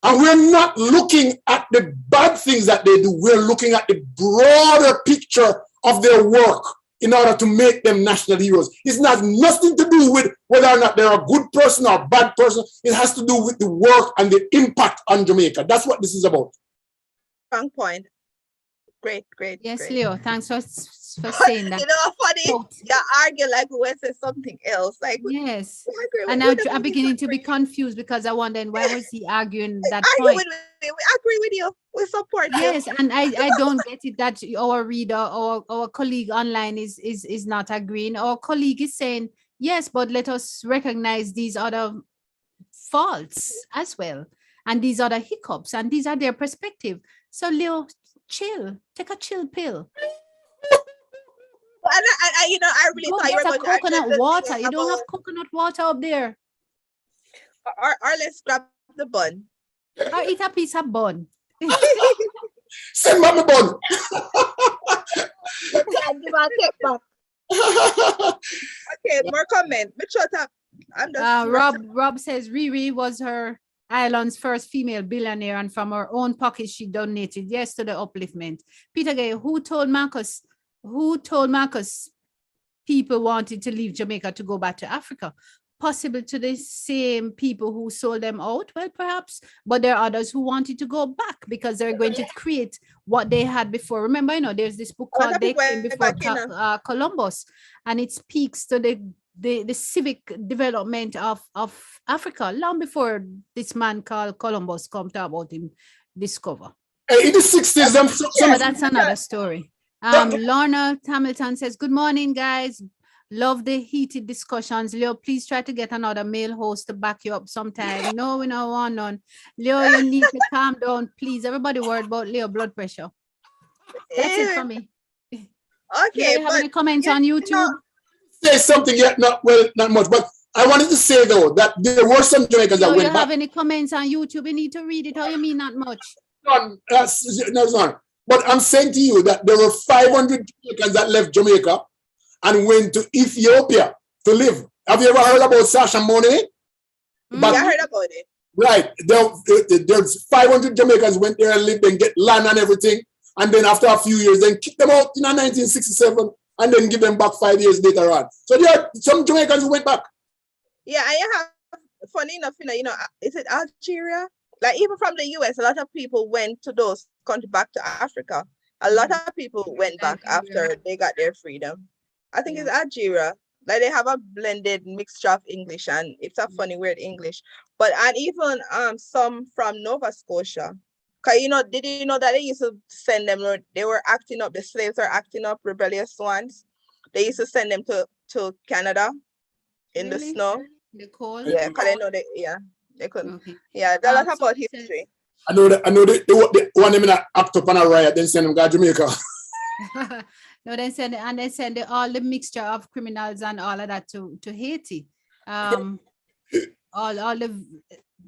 and we're not looking at the bad things that they do. We're looking at the broader picture of their work in order to make them national heroes. It's not nothing to do with whether or not they're a good person or a bad person. It has to do with the work and the impact on Jamaica. That's what this is about. Strong point. Great. Yes, great. Leo, thanks for saying that. You know, funny, you argue like we say something else. Like, yes, and I'm beginning to be confused because I wonder why was he arguing that point? We agree with you. We support you. Yes, and I don't get it that our reader or our colleague online is not agreeing. Our colleague is saying yes, but let us recognize these other faults as well, and these other hiccups, and these are their perspective. So Leo, chill, take a chill pill. I you know, I really thought you were going to coconut water. You don't have coconut water up there. Or let's grab the bun. Or eat a piece of bun. Send me bun. Okay, more comment. Rob says Riri was her island's first female billionaire, and from her own pocket she donated yes to the upliftment. Peter Gay, who told Marcus people wanted to leave Jamaica to go back to Africa? Possible to the same people who sold them out? Well, perhaps, but there are others who wanted to go back because they're going to create what they had before. Remember, you know, there's this book called They Came Before Columbus, and it speaks to the civic development of Africa long before this man called Columbus come to about him discover. In the 60s, but that's another story. Lorna Hamilton says, good morning, guys. Love the heated discussions. Leo, please try to get another male host to back you up sometime. No, we don't want none. Leo, you need to calm down, please. Everybody worried about Leo blood pressure. That's it for me. Okay. Do you have any comments on YouTube? Say something yet, not much, but I wanted to say though that there were some Jamaicans that Do went you back. have any comments on YouTube? You need to read it, or you mean not much? No, but I'm saying to you that there were 500 Jamaicans that left Jamaica and went to Ethiopia to live. Have you ever heard about Sasha Monet? Yeah, I heard about it. Right. There's 500 Jamaicans went there and lived and get land and everything. And then after a few years, then kick them out in 1967 and then give them back 5 years later on. So there are some Jamaicans who went back. Yeah, I have, funny enough, is it Algeria? Like even from the US, a lot of people went to those countries back to Africa. A lot of people went back after they got their freedom. I think it's Algeria. Like they have a blended mixture of English, and it's a funny weird English. But and even some from Nova Scotia. Cause did you know that they used to send them? They were acting up. The slaves were acting up, rebellious ones. They used to send them to Canada in the snow. The cold. Yeah, cause they know they couldn't. Okay. Yeah, there's a lot about history. I know they want them to act up on a riot, then send them to Jamaica. No, they send all the mixture of criminals and all of that to Haiti. All of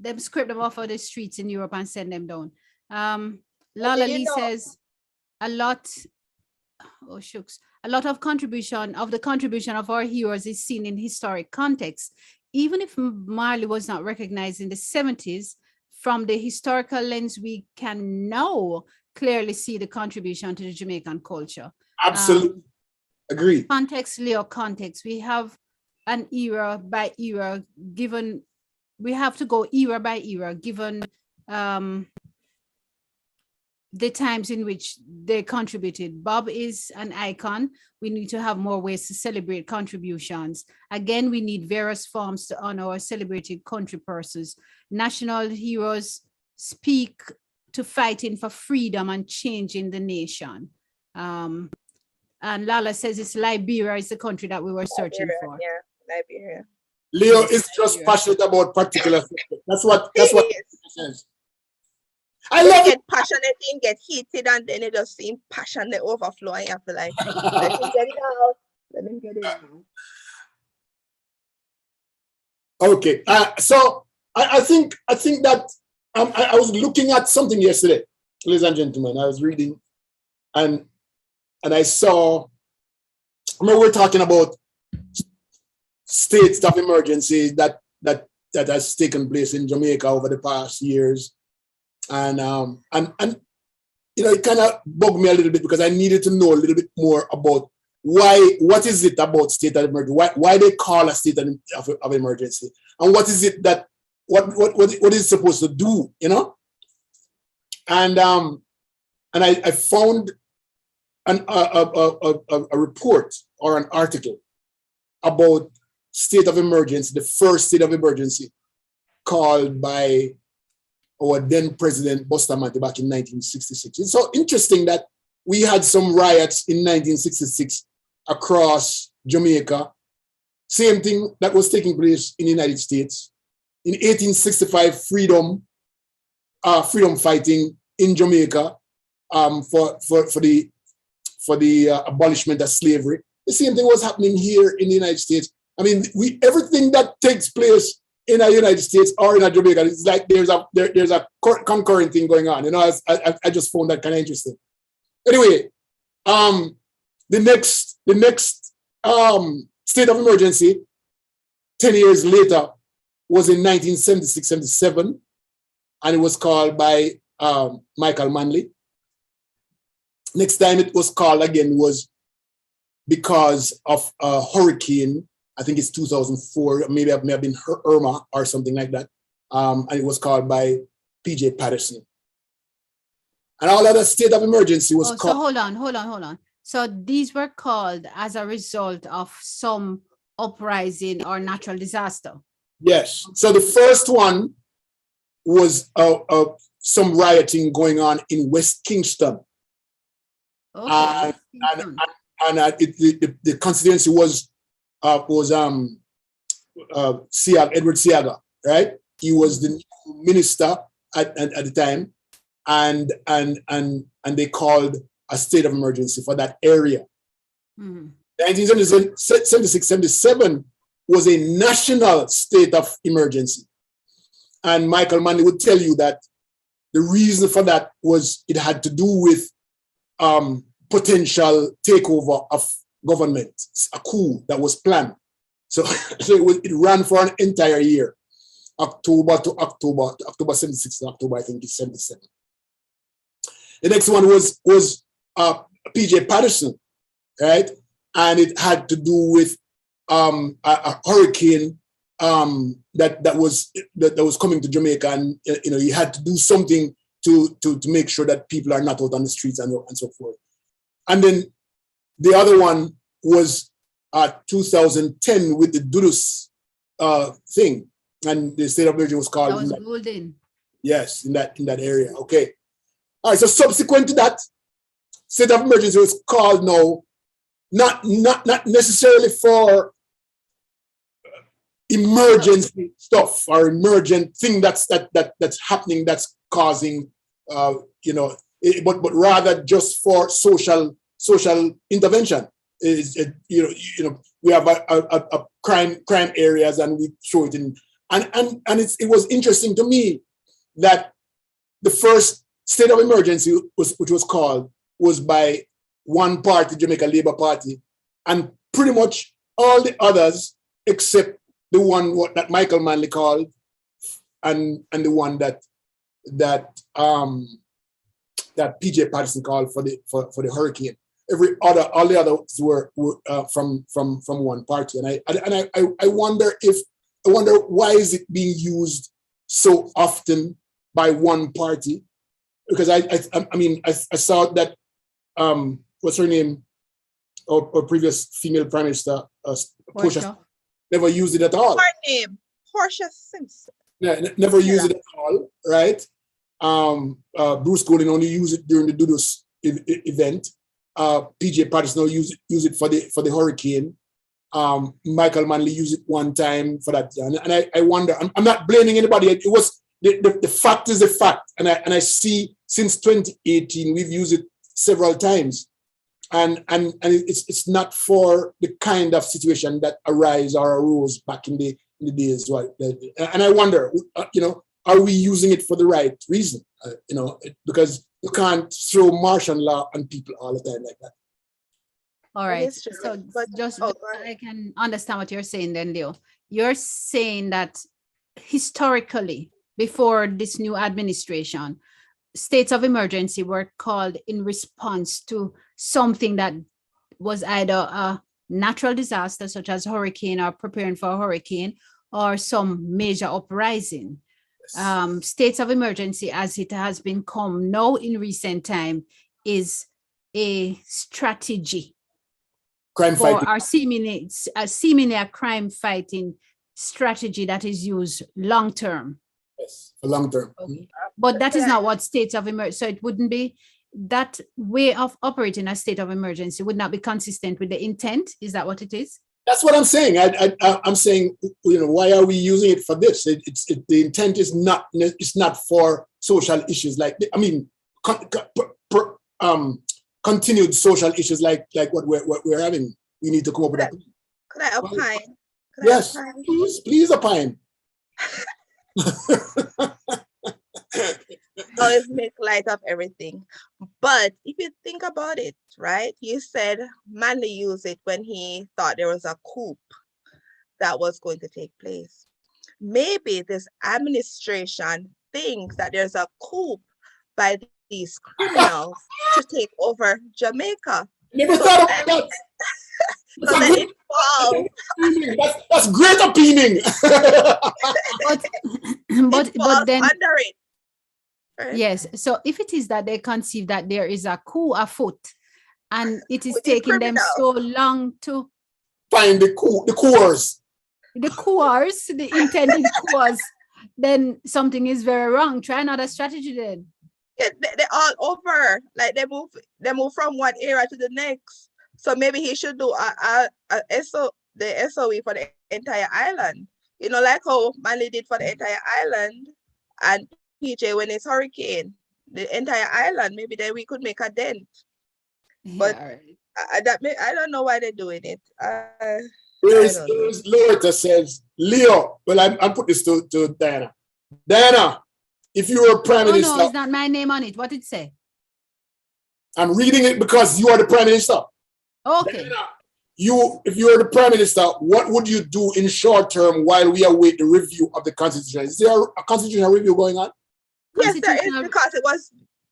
them scrape them off of the streets in Europe and send them down. Lala Lee says a lot of the contribution of our heroes is seen in historic context. Even if Marley was not recognized in the 70s, from the historical lens, we can now clearly see the contribution to the Jamaican culture. Absolutely. Agree. Context, Leo, context. We have an era by era given, we have to go era by era given the times in which they contributed. Bob is an icon. We need to have more ways to celebrate contributions. Again, we need various forms to honor our celebrated country persons. National heroes speak to fighting for freedom and changing the nation. And Lala says it's Liberia is the country that we were searching for. Yeah, Liberia. Leo is just passionate about particular subject. That's what he says. I love get passionate and get heated, and then it just seems passionate overflow. I have to let him get it out. Let him get it out. Okay. So I think that I was looking at something yesterday, ladies and gentlemen. I was reading, and I saw. We're talking about states of emergency that has taken place in Jamaica over the past years. And it kind of bugged me a little bit because I needed to know a little bit more about what is it about state of emergency, why they call a state of emergency, and what is it that what is it supposed to do, And I found a report or an article about state of emergency, the first state of emergency called by our then president Bustamante back in 1966. It's so interesting that we had some riots in 1966 across Jamaica. Same thing that was taking place in the United States. In 1865, freedom fighting in Jamaica for the abolishment of slavery. The same thing was happening here in the United States. I mean, everything that takes place in the United States or in Jamaica, it's like there's a concurrent thing going on. I just found that kind of interesting. Anyway, the next state of emergency 10 years later was in 1976-77, and it was called by Michael Manley. Next time it was called again was because of a hurricane. I think it's 2004, maybe it may have been Irma or something like that. And it was called by P.J. Patterson. And all other state of emergency was called. So hold on. So these were called as a result of some uprising or natural disaster? Yes. So the first one was some rioting going on in West Kingston. Okay. The constituency was Edward Seaga, right? He was the new minister at the time, and they called a state of emergency for that area. 1976-77 was a national state of emergency. And Michael Manley would tell you that the reason for that was it had to do with potential takeover of government, a coup that was planned. So, it ran for an entire year, October 76 to October, I think it's 77. The next one was PJ Patterson, right? And it had to do with a hurricane that was coming to Jamaica, and you had to do something to make sure that people are not out on the streets and so forth. And then the other one was 2010 with the Dudus thing, and the state of emergency was called. That was golden. Yes, in that area. Okay. All right. So subsequent to that, state of emergency was called now, not necessarily for emergency stuff or emergent thing that's happening, that's causing but rather just for social intervention. We have a crime areas, and we show it in, and it was interesting to me that the first state of emergency which was called was by one party, Jamaica Labour Party, and pretty much all the others except the one that Michael Manley called, and the one that PJ Patterson called for the hurricane. All the others were from one party, and I wonder why is it being used so often by one party? Because I saw that what's her name, or previous female prime minister, Portia, never used it at all. Her name, Portia Simpson. Yeah, never used it at all, right? Bruce Golding only used it during the Dudus event. PJ Patterson used it for the hurricane. Michael Manley used it one time for that, and I wonder. I'm not blaming anybody. It was the fact is the fact, and I see since 2018 we've used it several times. And it's not for the kind of situation that arose back in the days, right? And I wonder, are we using it for the right reason? Because you can't throw martial law on people all the time like that. All right. So just I can understand what you're saying then, Leo. You're saying that historically, before this new administration, states of emergency were called in response to something that was either a natural disaster, such as hurricane or preparing for a hurricane, or some major uprising. Yes. States of emergency, as it has become now in recent time, is a strategy crime fighting, or seemingly a crime fighting strategy that is used long term. Yes, for long term. Okay. But that is not what states of emergency. So it wouldn't be, that way of operating a state of emergency would not be consistent with the intent. Is that what it is? That's what I'm saying. I'm saying, why are we using it for this? The intent is not. It's not for social issues continued social issues like what we're having. We need to come up with that. Could I opine? Yes, please opine. Always make light of everything. But if you think about it, right? You said Manley used it when he thought there was a coup that was going to take place. Maybe this administration thinks that there's a coup by these criminals to take over Jamaica. Never thought about that. So that it falls. That's great opinion. but then under it. Right? Yes. So if it is that they conceive that there is a coup afoot, and it is taking them so long to find the course, the intended course, then something is very wrong. Try another strategy then. Yeah, they're all over. Like they move from one area to the next. So maybe he should do the SOE for the entire island. Like how Manley did for the entire island, and PJ when it's hurricane, the entire island. Maybe then we could make a dent. But right. I don't know why they're doing it. Here's Loretta says, Leo. Well, I'm put this to Diana. Diana, if you were prime minister. No, it's not my name on it. What did it say? I'm reading it because you are the prime minister. Okay. Diana, if you were the prime minister, what would you do in short term while we await the review of the constitution? Is there a constitutional review going on? Yes, there is, because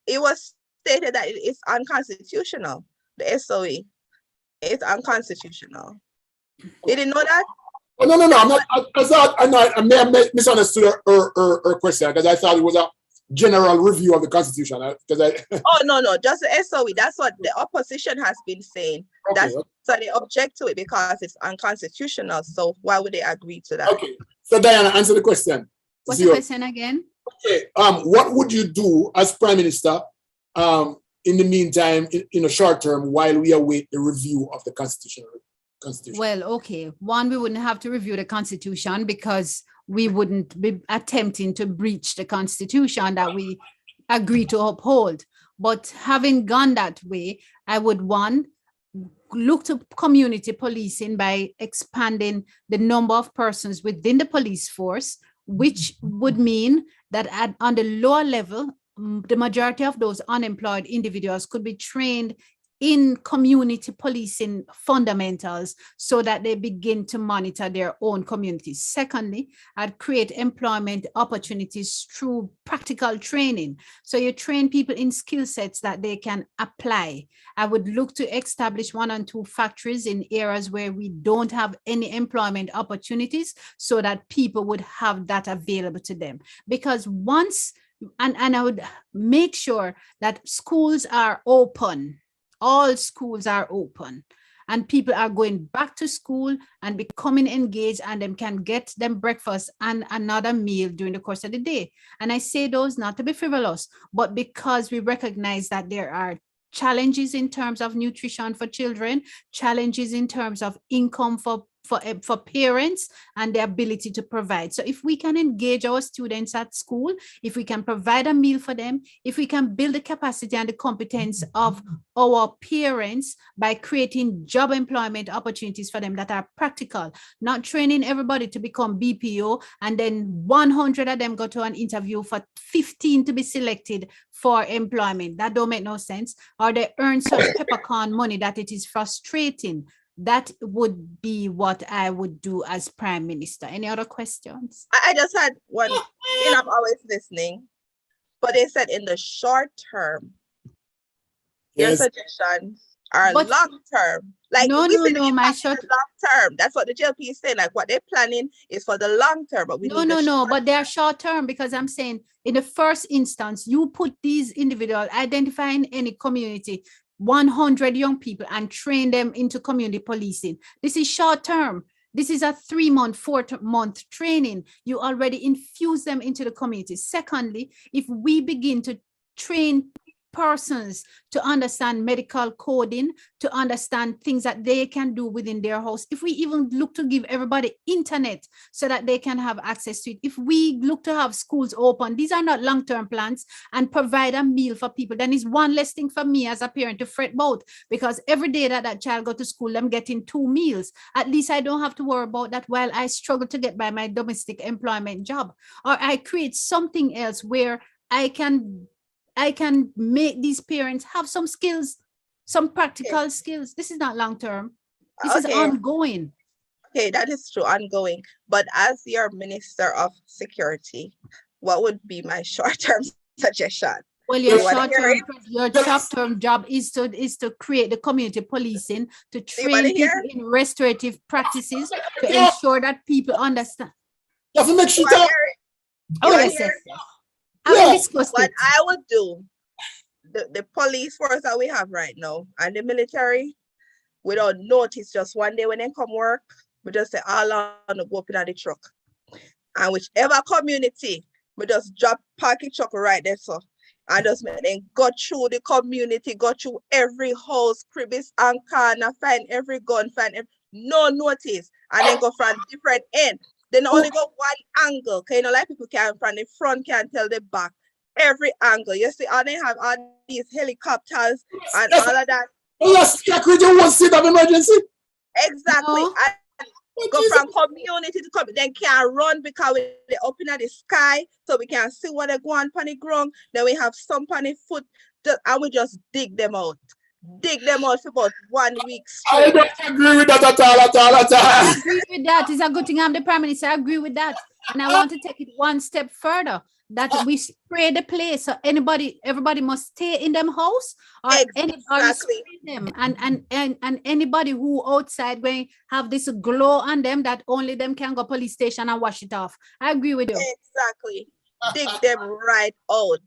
it was stated that it is unconstitutional. The SOE is unconstitutional. You didn't know that? Oh, no. I'm not. I may have misunderstood her question because I thought it was a general review of the constitution. Oh no, just the SOE. That's what the opposition has been saying. Okay. So they object to it because it's unconstitutional. So why would they agree to that? Okay. So Diana, answer the question. What's the question again? Okay. What would you do as prime minister in the meantime, in a short term, while we await the review of the constitution? Well, okay. One, we wouldn't have to review the constitution because we wouldn't be attempting to breach the constitution that we agree to uphold. But having gone that way, I would, one, look to community policing by expanding the number of persons within the police force, which would mean that on the lower level, the majority of those unemployed individuals could be trained in community policing fundamentals so that they begin to monitor their own communities. Secondly, I'd create employment opportunities through practical training. So you train people in skill sets that they can apply. I would look to establish 1 and 2 factories in areas where we don't have any employment opportunities so that people would have that available to them. Because once, and I would make sure that schools are open. All schools are open and people are going back to school and becoming engaged, and them can get them breakfast and another meal during the course of the day. And I say those not to be frivolous, but because we recognize that there are challenges in terms of nutrition for children, challenges in terms of income for parents and the ability to provide. So if we can engage our students at school, if we can provide a meal for them, if we can build the capacity and the competence of our parents by creating job employment opportunities for them that are practical, not training everybody to become BPO and then 100 of them go to an interview for 15 to be selected for employment. That don't make no sense. Or they earn such peppercorn money that it is frustrating. That would be what I would do as prime minister. Any other questions? I just had one. I'm always listening, but they said in the short term, your suggestions are long term. Like no, my short long term. That's what the JLP is saying. Like what they're planning is for the long term, but we but they're short term because I'm saying in the first instance, you put these individuals identifying any community 100 young people and train them into community policing. This is short term. This is a 3-month, 4-month training. You already infuse them into the community. Secondly, if we begin to train persons to understand medical coding, to understand things that they can do within their house, if we even look to give everybody internet so that they can have access to it, if we look to have schools open, these are not long-term plans, and provide a meal for people, then it's one less thing for me as a parent to fret about, because every day that child go to school, I'm getting 2 meals. At least I don't have to worry about that while I struggle to get by my domestic employment job. Or I create something else where I can make these parents have some skills, some practical skills. This is not long-term. This is ongoing. Okay, that is true, ongoing. But as your Minister of Security, what would be my short-term suggestion? Well, your short-term job is to create the community policing, to train people in restorative practices, to ensure that people understand. You have to make sure. Yes. What I would do, the police force that we have right now and the military, without notice, just one day when they come work, we just say all on the go up in the truck. And whichever community, we just drop parking truck right there, so and just make them go through the community, go through every house, crevice and corner, find every gun, no notice, and then go from different end. They only go one angle, okay? Like people can from the front, can tell the back. Every angle. You see, they have all these helicopters and all of that. Yes, like we do one seat of emergency. Exactly. go from community to community. Then can't run because they're up in the sky, so we can see what they go on the ground. Then we have some on the foot, and we just dig them out. Dig them out for about 1 week straight. I don't agree with that at all. I agree with that. It's a good thing I'm the Prime Minister. I agree with that. And I want to take it one step further. That we spray the place, so everybody must stay in them house, or spray them, and anybody who outside going have this glow on them that only them can go police station and wash it off. I agree with you. Exactly. Dig them right out.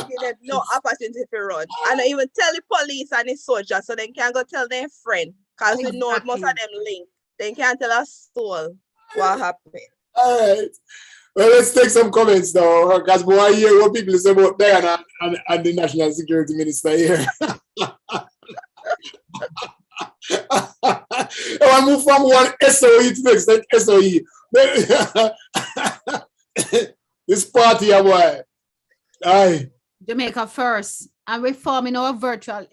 Give them no opportunity to run. And I even tell the police and the soldiers so they can go tell their friend, because we know most of them link. They can't tell us soul what happened. All right. Well, let's take some comments now, because boy, I hear what people say about Diana and the National Security Minister here. I move from one SOE to the next SOE. This party, boy. Aye. Jamaica first, and we're forming our virtual,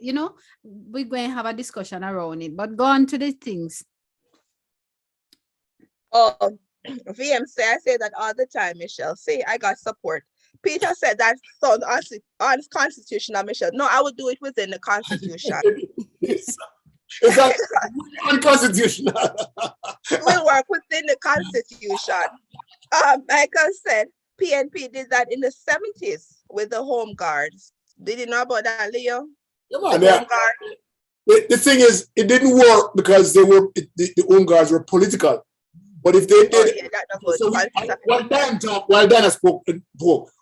we're going to have a discussion around it, but go on to the things. Oh, VMC, I say that all the time, Michelle. See, I got support. Peter said that sounds unconstitutional, Michelle. No, I would do it within the Constitution. It's unconstitutional. We'll work within the Constitution. Michael said PNP did that in the 70s with the Home Guards. Did you know about that, Leo? Come on, the thing is, it didn't work because the Home Guards were political. But if they did, while Diana spoke,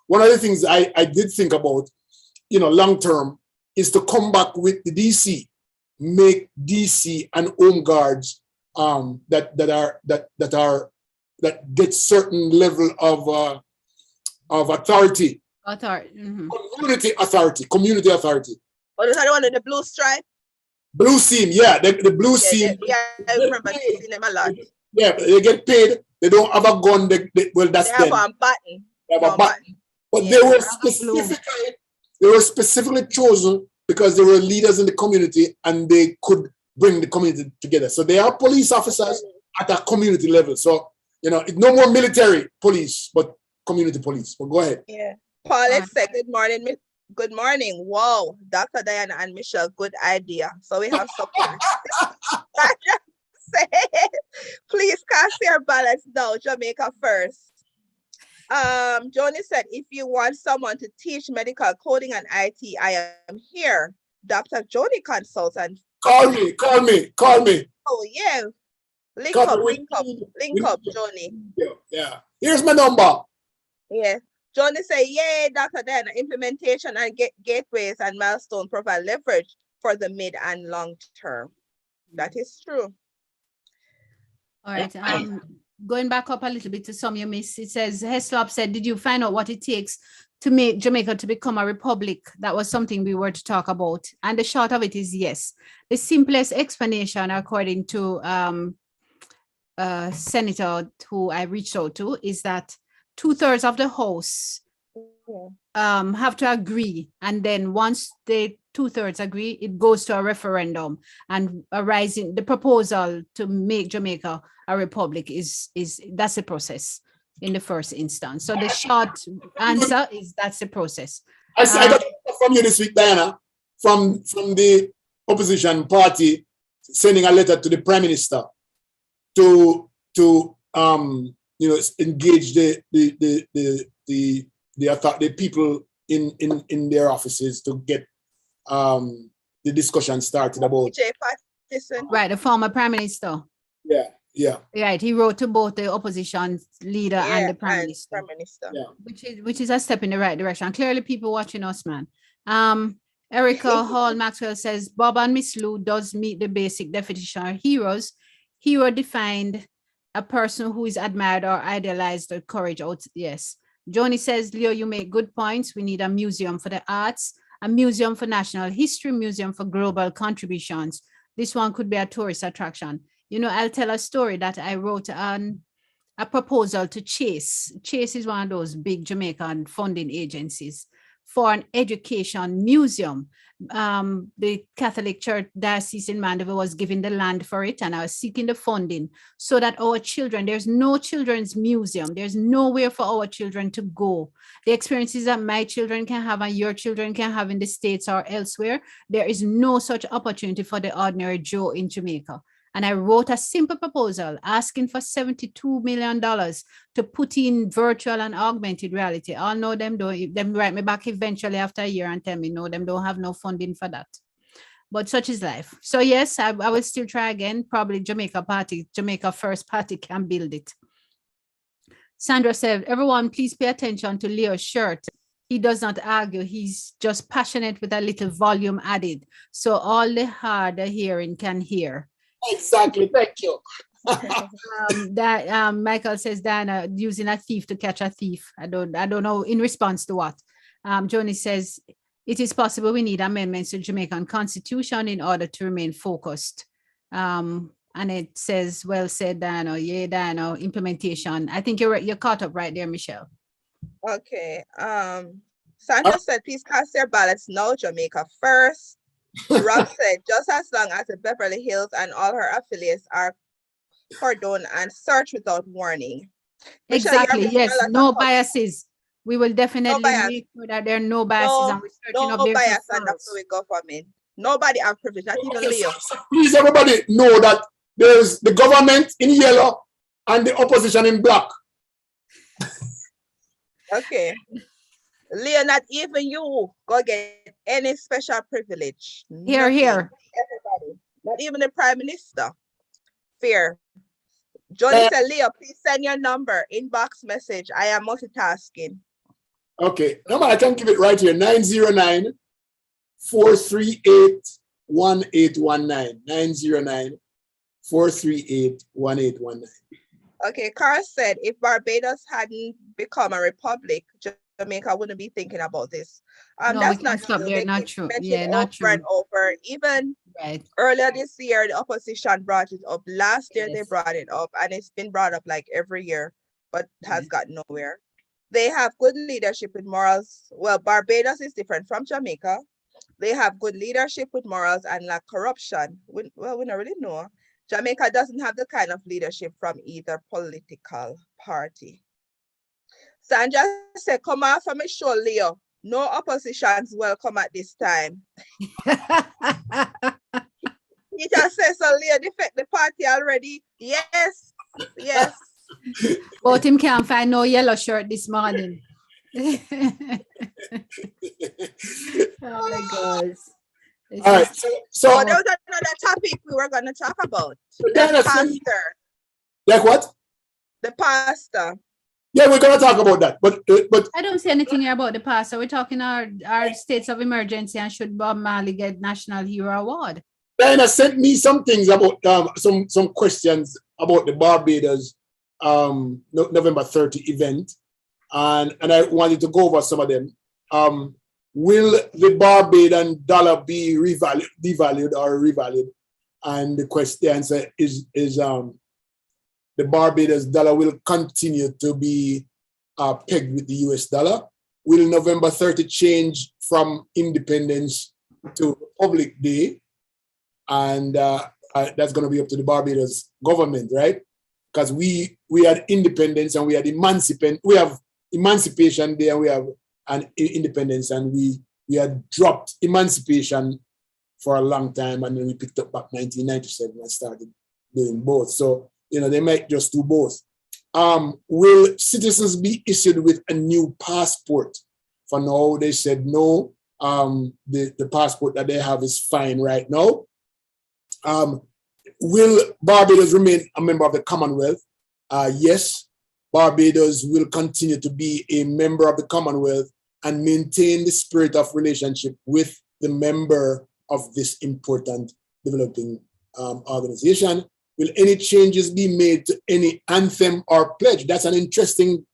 one of the things I did think about, long term, is to come back with the DC, make DC and Home Guards that get certain level of authority. Community authority. Oh, is that the one in the blue stripe? Blue seam, yeah, the blue seam. Yeah, I remember seeing them a lot. Yeah, they get paid. They don't have a gun. That's them. They have a button. They have a button. But they were specifically chosen because they were leaders in the community and they could bring the community together. So they are police officers at a community level. So, it's no more military police, but community police. But go ahead. Yeah. Paulette said, good morning. Good morning. Wow. Dr. Diana and Michelle, good idea. So we have support. Please cast your ballots now, Jamaica first. Joni said, if you want someone to teach medical coding and IT, I am here. Dr. Joni Consultant. Call me. Oh, yeah. Link up, Joni. Yeah. Here's my number. Yeah. Joni said, yay, Dr. Diana, implementation and gateways and milestone provide leverage for the mid and long term. That is true. All right. Going back up a little bit to some you missed. It says, Heslop said, did you find out what it takes to make Jamaica to become a republic? That was something we were to talk about. And the short of it is yes. The simplest explanation, according to Senator who I reached out to, is that 2/3 of the House have to agree. And then once the 2/3 agree, it goes to a referendum, and the proposal to make Jamaica a republic that's the process in the first instance. So the short answer is that's the process. I got from you this week, Diana, from the opposition party sending a letter to the Prime Minister to engage the people in their offices to get the discussion started about the former Prime Minister. Yeah. Right. He wrote to both the opposition leader and the Prime Minister. Yeah. Which is a step in the right direction. Clearly people watching us, man. Erica Hall Maxwell says Bob and Miss Lou does meet the basic definition of heroes. Hero defined a person who is admired or idealized or courage out. Yes. Joni says, Leo, you make good points. We need a museum for the arts, a museum for national history, museum for global contributions. This one could be a tourist attraction. I'll tell a story that I wrote on a proposal to Chase. Chase is one of those big Jamaican funding agencies for an education museum. The Catholic Church Diocese in Mandeville was giving the land for it, and I was seeking the funding so that our children, there's no children's museum. There's nowhere for our children to go. The experiences that my children can have and your children can have in the States or elsewhere, there is no such opportunity for the ordinary Joe in Jamaica. And I wrote a simple proposal asking for $72 million to put in virtual and augmented reality. I'll know them write me back eventually after a year and tell me, no, them don't have no funding for that. But such is life. So yes, I will still try again. Probably Jamaica First Party can build it. Sandra said, everyone, please pay attention to Leo's shirt. He does not argue. He's just passionate with a little volume added. So all the hard hearing can hear. Exactly. Thank you. Michael says, Diana, using a thief to catch a thief. I don't know in response to what. Joni says, it is possible we need amendments to Jamaican Constitution in order to remain focused. And it says, well said, Diana. Yeah, Diana, implementation. I think you're caught up right there, Michelle. Okay. Sandra said, please cast your ballots now, Jamaica First. Rob said, just as long as the Beverly Hills and all her affiliates are cordoned and searched without warning. Exactly, Michelle, yes, no biases. We will definitely make sure that there are no biases and we're searching up no bias enough to the government. Nobody have privilege, not even Leo. Please, everybody know that there's the government in yellow and the opposition in black. Okay. Leo, not even you go get any special privilege. Here. Everybody. Not even the Prime Minister. Fear. Johnny said, Leo, please send your number, inbox message. I am multitasking. Okay. Number, I can give it right here. 909-438-1819. 909-438-1819. Okay. Carl said, if Barbados hadn't become a republic, Jamaica wouldn't be thinking about this. No, that's not true. There. Not true. Yeah, over not true. And over. Even earlier this year, the opposition brought it up. Last year, they brought it up, and it's been brought up like every year, but has got nowhere. They have good leadership with morals. Well, Barbados is different from Jamaica. They have good leadership with morals and like corruption. We don't really know. Jamaica doesn't have the kind of leadership from either political party. Sandra said, come off from a show, Leo. No oppositions welcome at this time. He just says, so Leo defect the party already. Yes. But him can't find no yellow shirt this morning. Oh my God. All right. So there was another topic we were going to talk about. The pastor. Like what? The pastor. Yeah, we're going to talk about that. But I don't see anything here about the pastor. We're talking our states of emergency and should Bob Marley get National Hero Award. Diana sent me some things about some questions about the Barbados November 30 event, and I wanted to go over some of them. Will the Barbadian dollar be devalued or revalued? And the answer is the Barbados dollar will continue to be pegged with the US dollar. Will November 30 change from independence to Republic Day? And that's going to be up to the Barbados government, right? Because we had independence and we had we have Emancipation Day and we have an independence, and we had dropped emancipation for a long time, and then we picked up back 1997 and started doing both. So, they might just do both. Will citizens be issued with a new passport? For now, they said no. The passport that they have is fine right now. Will Barbados remain a member of the Commonwealth? Yes, Barbados will continue to be a member of the Commonwealth and maintain the spirit of relationship with the member of this important developing organization. Will any changes be made to any anthem or pledge? That's an interesting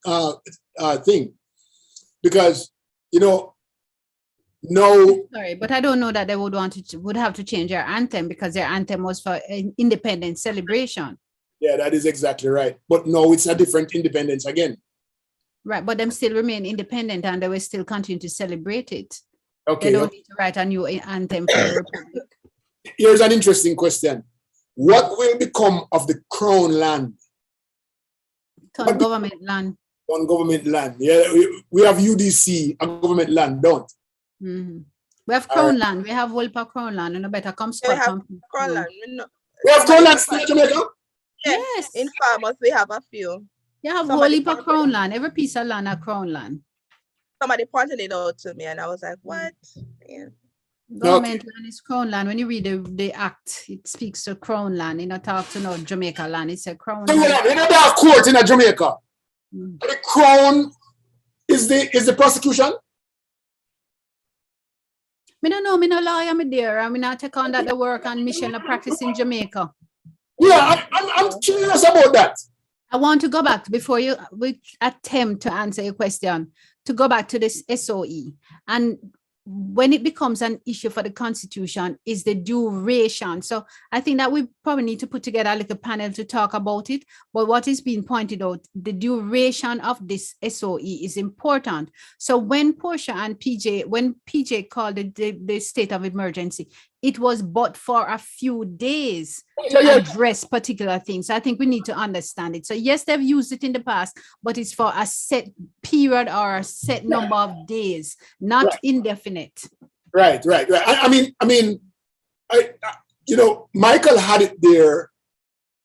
thing, because no. Sorry, but I don't know that they would have to change their anthem, because their anthem was for independence celebration. Yeah, that is exactly right. But no, it's a different independence again. Right, but them still remain independent and they will still continue to celebrate it. Okay. They don't need to write a new anthem for the Republic. Here's an interesting question. What will become of the crown land? On government land. On government land. Yeah, we have UDC on government land, don't? Mm-hmm. We have crown land. We have Wolpa crown land. And better come we have crown land. We have crown land in Jamaica? Yes. In farmers, we have a few. You have Wolpa crown land. Every piece of land a crown land. Somebody pointed it out to me and I was like, what? Yeah. Government land is crown land. When you read the act, it speaks to crown land. You know, talk to no Jamaica land. It's a crown land. You know, there are court in Jamaica. The crown is the prosecution. Me don't know, me no lawyer, me dear. I mean, I take on that the work and mission of practice in Jamaica. Yeah, I'm curious about that. I want to go back before you attempt to answer your question, to go back to this SOE. And when it becomes an issue for the Constitution is the duration. So I think that we probably need to put together a little panel to talk about it. But what is being pointed out, the duration of this SOE is important. So when Portia and PJ, when PJ called the state of emergency, it was but for a few days to address particular things. I think we need to understand it. So yes, they've used it in the past, but it's for a set period or a set number of days, not indefinite. Right. I mean, you know, Michael had it there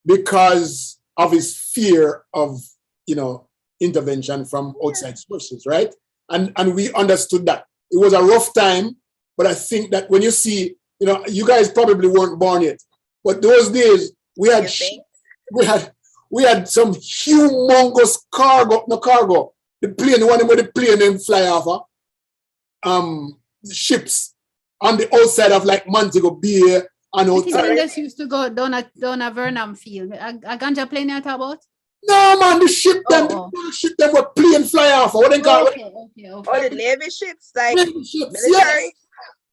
because of his fear of, you know, intervention from outside sources, right? And we understood that. It was a rough time, but I think that when you see, you know, you guys probably weren't born yet, but those days we had some humongous cargo. The plane, one where the plane them fly off, ships on the outside of like Montego Bay and outside. This used to go down a Vernam field. A ganja plane you talk about? No man, the ship them were plane fly off. What they call it? Okay. Oh, the Navy ships, like Navy ships,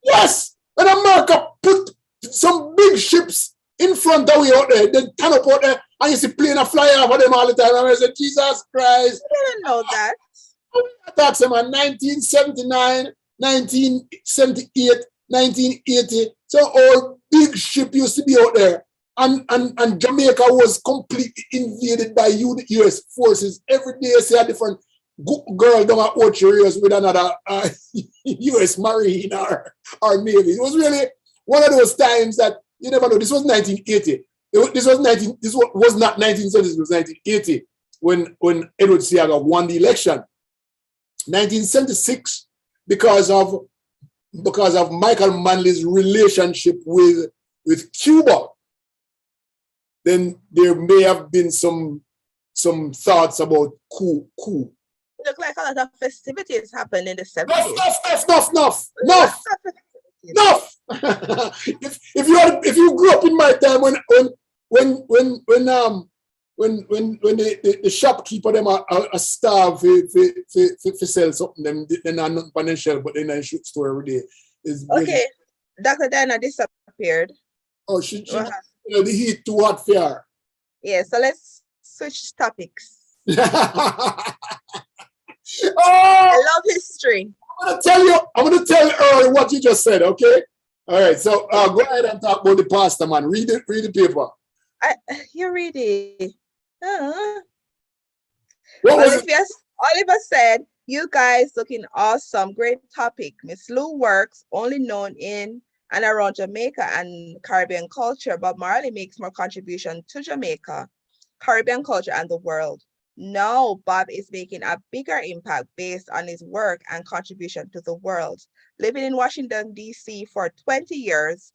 yes. And America put some big ships in front of you out there, then turn up out there, and you see plane fly off of them all the time. And I said, Jesus Christ. I didn't know that. I thought them in 1979, 1978, 1980. So all big ship used to be out there. And Jamaica was completely invaded by US forces. Every day you see a different girl down at Orchard with another US Marine or Navy. It was really one of those times that you never know. This was 1980. This was not 1970s, it was 1980 when Edward Seaga won the election. 1976, because of Michael Manley's relationship with Cuba, then there may have been some thoughts about coup. Look like a lot of festivities happened in the 70s. Enough. if you grew up in my time when the shopkeeper them a starve for sell something, them they're not on the shelf, but they're in a shoot store every day. Okay, Dr. Diana disappeared. Oh, she the heat too hot for her. Yeah, so let's switch topics. Oh, I love history. I'm gonna tell Earl what you just said, okay? All right, so go ahead and talk about the pastor, man. Read the paper. You read it. Oliver said, you guys looking awesome. Great topic. Miss Lou works only known in and around Jamaica and Caribbean culture. Bob Marley makes more contribution to Jamaica, Caribbean culture, and the world. Now, Bob is making a bigger impact based on his work and contribution to the world. Living in Washington, D.C. for 20 years,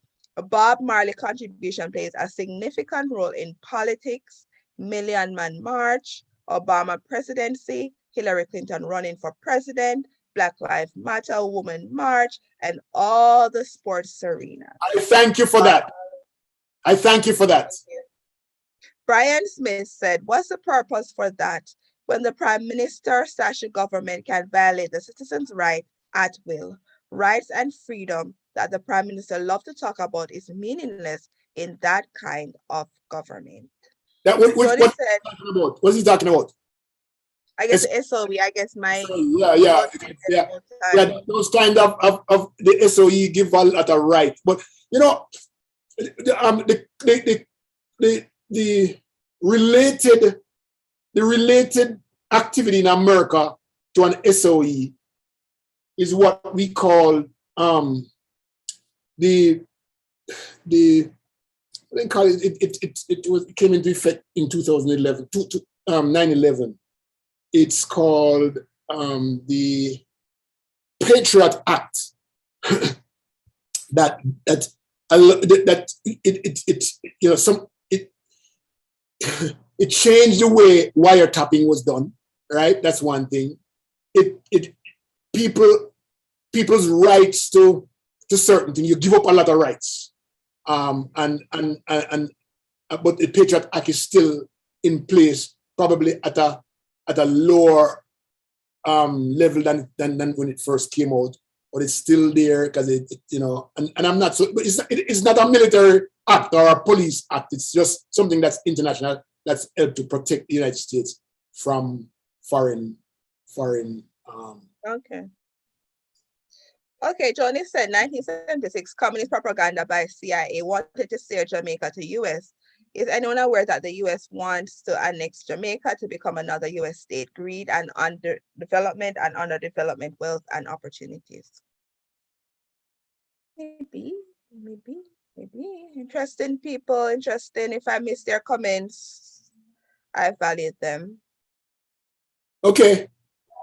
Bob Marley's contribution plays a significant role in politics, Million Man March, Obama presidency, Hillary Clinton running for president, Black Lives Matter, Women March, and all the sports arenas. I thank you for that. Brian Smith said, what's the purpose for that when the Prime Minister / government can violate the citizens' right at will? Rights and freedom that the Prime Minister loves to talk about is meaningless in that kind of government. What's he talking about? I guess the SOE, I guess my those kind of the SOE give a lot of right. But you know, the related activity in America to an SOE is what we call the I think it came into effect in 2011, 9/11. It's called the Patriot Act. that it changed the way wiretapping was done. Right, that's one thing. People's rights to certain things. You give up a lot of rights. But the Patriot Act is still in place, probably at a lower level than when it first came out. But it's still there because and I'm not so. But it's not a military act or a police act. It's just something that's international that's helped to protect the United States from foreign. Okay, Johnny said 1976 communist propaganda by CIA wanted to steer Jamaica to US. Is anyone aware that the US wants to annex Jamaica to become another US state? Greed and underdevelopment wealth and opportunities. Maybe. Interesting people, interesting. If I miss their comments, I value them. Okay.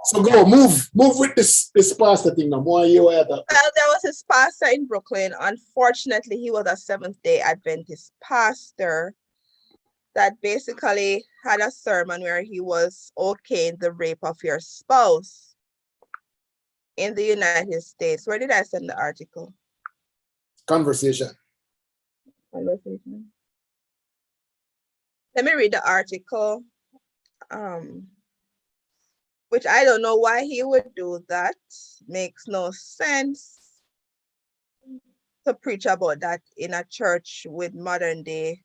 So move with this pastor thing now. Well, there was his pastor in Brooklyn. Unfortunately, he was a Seventh-day Adventist pastor that basically had a sermon where he was okaying the rape of your spouse in the United States. Where did I send the article? Conversation. Let me read the article. Which I don't know why he would do that. Makes no sense to preach about that in a church with modern day.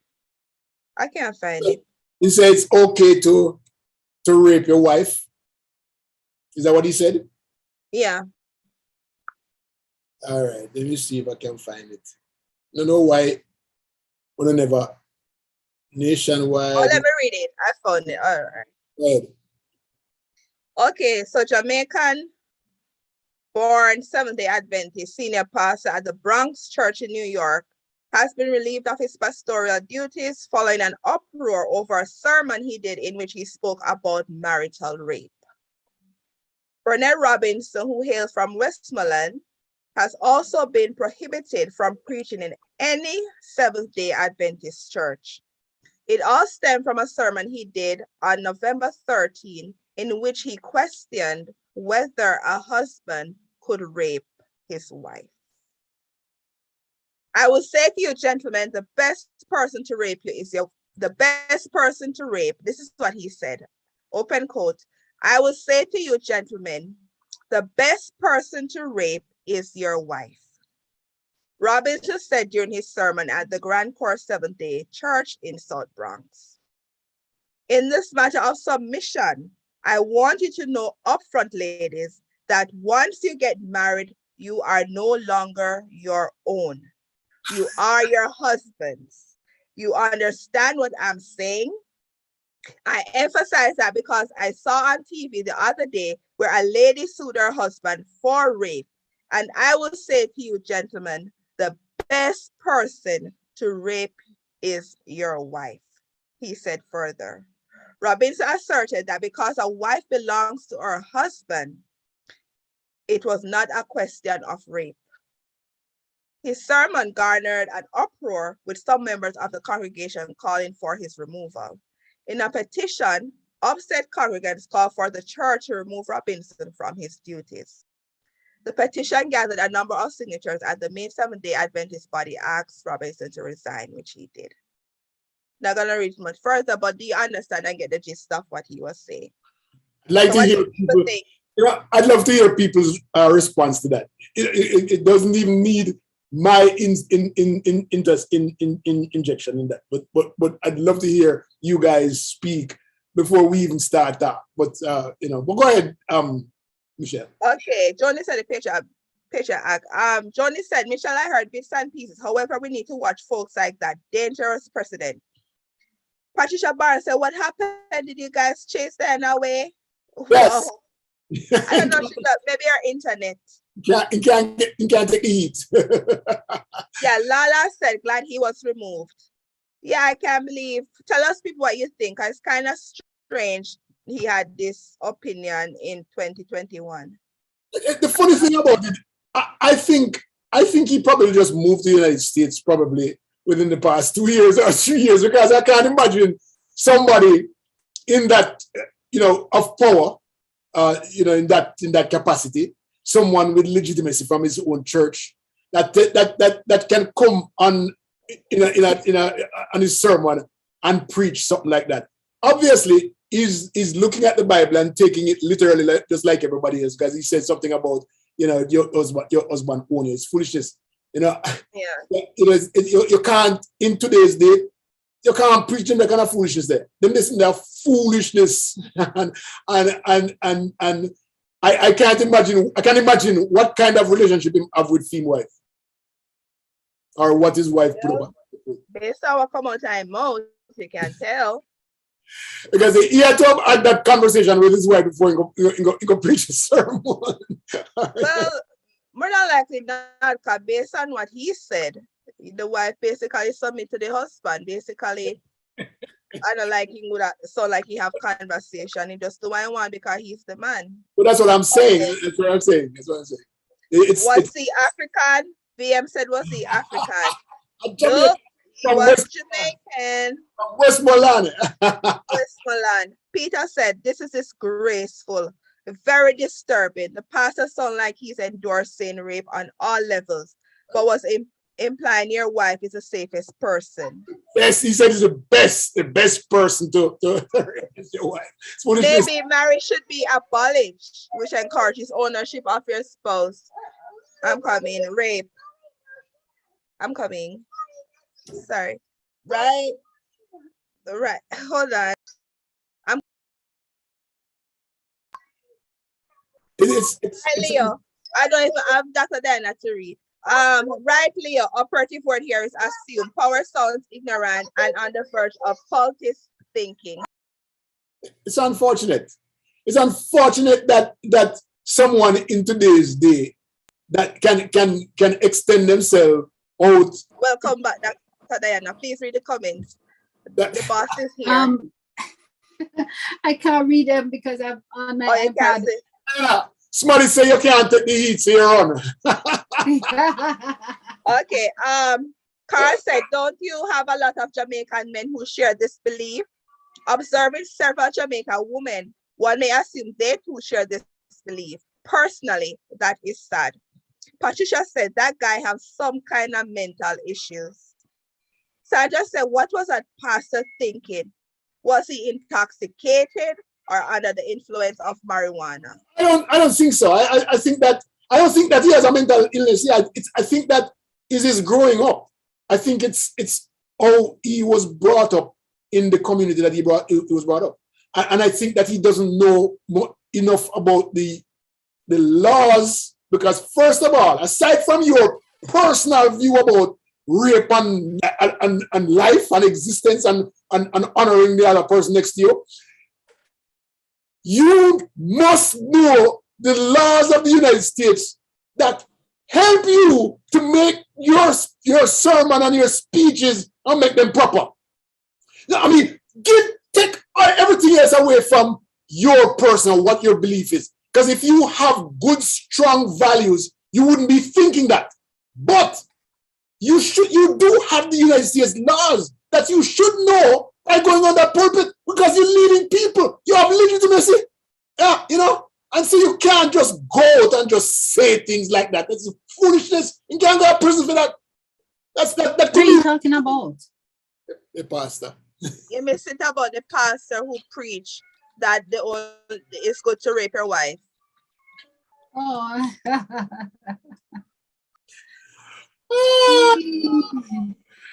I can't find it. He said it's okay to rape your wife. Is that what he said? Yeah. All right, let me see if I can find it. I don't know why we don't never nationwide. Oh, let me read it. I found it. All right. Good. Okay, so Jamaican born Seventh-day Adventist senior pastor at the Bronx Church in New York has been relieved of his pastoral duties following an uproar over a sermon he did in which he spoke about marital rape. Bernard Robinson, who hails from Westmoreland, has also been prohibited from preaching in any Seventh-day Adventist church. It all stemmed from a sermon he did on November 13, in which he questioned whether a husband could rape his wife. I will say to you, gentlemen, the best person to rape you is the best person to rape. This is what he said, open quote. I will say to you, gentlemen, the best person to rape is your wife. Robinson said during his sermon at the Grand Course Seventh-day Church in South Bronx. In this matter of submission, I want you to know upfront, ladies, that once you get married, you are no longer your own. You are your husband's. You understand what I'm saying? I emphasize that because I saw on TV the other day where a lady sued her husband for rape. And I will say to you, gentlemen, the best person to rape is your wife, he said further. Robinson asserted that because a wife belongs to her husband, it was not a question of rape. His sermon garnered an uproar with some members of the congregation calling for his removal. In a petition, upset congregants called for the church to remove Robinson from his duties. The petition gathered a number of signatures and the main Seventh-day Adventist body asked Robinson to resign, which he did. Not gonna read much further, but do you understand and get the gist of what he was saying? I'd like to hear people, I'd love to hear people's response to that. It doesn't even need my interest in injection in that, but I'd love to hear you guys speak before we even start that. But you know, but go ahead, Michelle. Okay, Johnny said the Patriot Act. Johnny said, Michelle, I heard bits and pieces. However, we need to watch folks like that. Dangerous precedent. Patricia Barnes said, what happened? Did you guys chase them away? Yes. Wow. I don't know, maybe our internet. You can't take the heat. Yeah, Lala said, glad he was removed. Yeah, I can't believe. Tell us people what you think. It's kind of strange he had this opinion in 2021. The funny thing about it, I think he probably just moved to the United States probably within the past 2 years or 3 years, because I can't imagine somebody in that, you know, of power, you know, in that capacity, someone with legitimacy from his own church that can come on on his sermon and preach something like that. Obviously, he's looking at the Bible and taking it literally, just like everybody else, because he said something about, you know, your husband owning it's foolishness. You know, yeah. You can't, in today's day, you can't preach them that kind of foolishness there. They listen to foolishness and I can't imagine what kind of relationship he have with Fim wife. Or what his wife put up. Based on what come out of mouth, you can tell. Because he had to have that conversation with his wife before he go preach his sermon. Well, more than likely not, because based on what he said, the wife basically submit to the husband. Basically, I don't like he would sound like he have conversation. He just do what I want because he's the man. But that's what I'm saying. That's what I'm saying. Was he African? VM said, was he African? No, he was Jamaican. From Westmoreland. Westmoreland. Peter said, this is disgraceful, very disturbing. The pastor sounds like he's endorsing rape on all levels, but was implying your wife is the safest person. Yes, he said he's the best person to your wife. Maybe marriage should be abolished, which encourages ownership of your spouse. I'm coming. Rape. I'm coming. Sorry. Right. Hold on. Leo. I don't even have Dr. Diana to read. Right, Leo. Operative word here is assume. Power sounds ignorant and on the verge of cultist thinking. It's unfortunate. It's unfortunate that someone in today's day that can extend themselves out. Welcome back, Dr. Diana. Please read the comments. The boss is here. I can't read them because I'm on my iPad. Somebody say you can't take the heat, so you're on. Okay. Carl said, don't you have a lot of Jamaican men who share this belief? Observing several Jamaican women, one may assume they too share this belief. Personally, that is sad. Patricia said that guy has some kind of mental issues. Sandra said, what was that pastor thinking? Was he intoxicated or under the influence of marijuana? I don't think so. I don't think that he has a mental illness. Yeah, I think that is his growing up. I think it's how he was brought up in the community that he was brought up, and I think that he doesn't know enough about the laws. Because first of all, aside from your personal view about rape and life and existence and honoring the other person next to you, you must know the laws of the United States that help you to make your sermon and your speeches and make them proper. I mean, take everything else away from your personal, what your belief is. Because if you have good, strong values, you wouldn't be thinking that. But you do have the United States laws that you should know by going on that pulpit, because you're leading people. You have legitimacy. Yeah, you know, and so you can't just go out and just say things like that. That's foolishness. You can't go to prison for that. What are you talking about? The pastor. You miss it about the pastor who preached that it's good to rape your wife. Oh.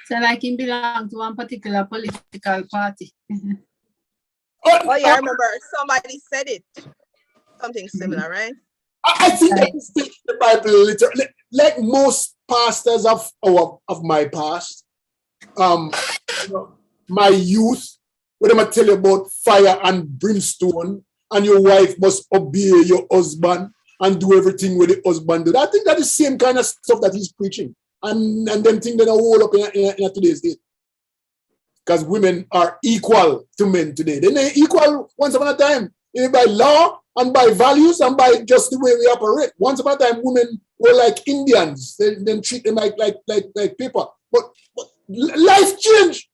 So like him belong to one particular political party. Oh yeah, I remember somebody said it. Something similar, right? I think that is taking the Bible literally, like most pastors of my past. My youth, when I tell you about fire and brimstone, and your wife must obey your husband and do everything with the husband do. I think that is the same kind of stuff that he's preaching, and them things that are all up in today's day. Because women are equal to men today. They're not equal once upon a time, by law and by values and by just the way we operate. Once upon a time, women were like Indians. They treat them like paper. But life changed,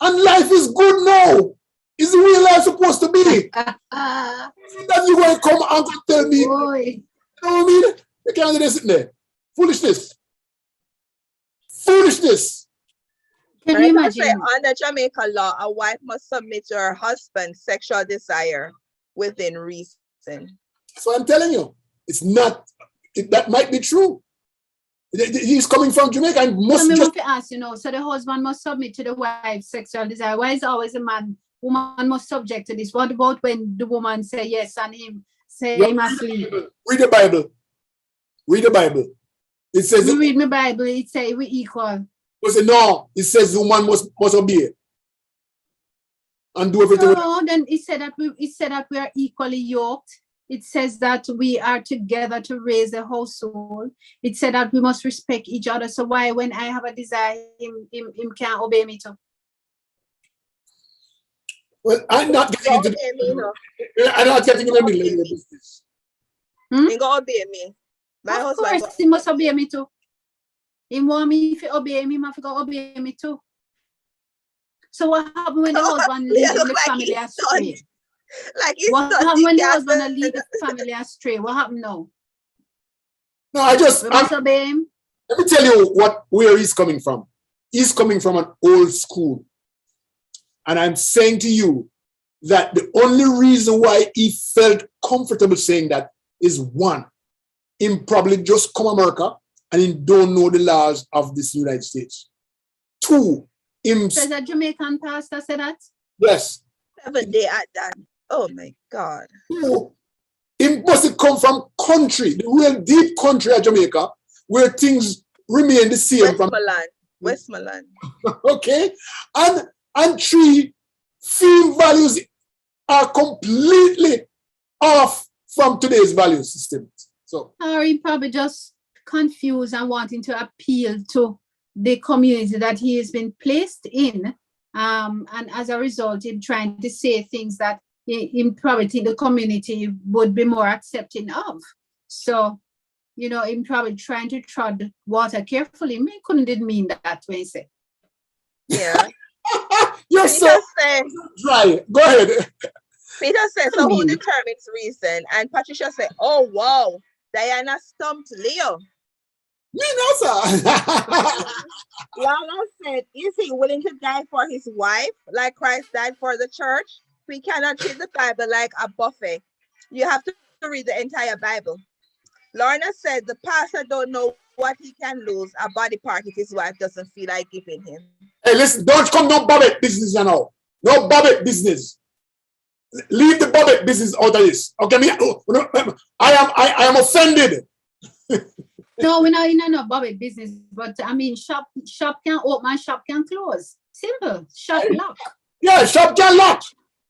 and life is good now. Is the way life supposed to be? That you going to come and tell me? Boy. You know what I mean? You can't do this there. Foolishness. Foolishness. Can you imagine? Under Jamaica law, a wife must submit to her husband's sexual desire within reason. So I'm telling you, it's not. That might be true. He's coming from Jamaica and must just ask, so the husband must submit to the wife's sexual desire. Why is always a woman must subject to this? What about when the woman say yes and him say he must leave? Read the Bible. Read the Bible. It says read my Bible, it says we equal. No, it says the woman must obey and do everything. No, then it said that we are equally yoked. It says that we are together to raise a household. It said that we must respect each other. So why, when I have a desire, him can't obey me too? Well, I'm not getting into I'm not getting into the business. He gonna obey me. Of course, he must obey me too. He want me to obey me, I have to obey me too. So what happened when the husband leaves the family astray? What happened when the husband leaves the family astray? What happened now? No, I must obey him. Let me tell you where he's coming from. He's coming from an old school. And I'm saying to you that the only reason why he felt comfortable saying that is one, him probably just come America and he don't know the laws of this United States. Two, him... Does a Jamaican pastor say that? Yes. 7 day at that. Oh my God. Two, him must come from country, the real deep country of Jamaica, where things remain the same. Westmoreland. Okay? And three, field values are completely off from today's value system. So, or he probably just confused and wanting to appeal to the community that he has been placed in, and as a result, him trying to say things that him probably think the community would be more accepting of. So, him probably trying to tread water carefully. Me couldn't mean that when he said. Yeah. You're so dry. Go ahead. Peter said, so who determines reason? And Patricia said, oh, wow, Diana stumped Leo. Me no, sir. Lala said, is he willing to die for his wife like Christ died for the church? We cannot treat the Bible like a buffet. You have to read the entire Bible. Lorna said, the pastor don't know what he can lose a body part if his wife doesn't feel like giving him. Hey, listen, don't come no Bobbit business now. No Bobbit business. Leave the Bobbit business out of this. Okay, I am offended. No, we're not in no Bobbit business, but I mean, shop can open, shop can close. Simple. Shop lock. Yeah, shop can lock.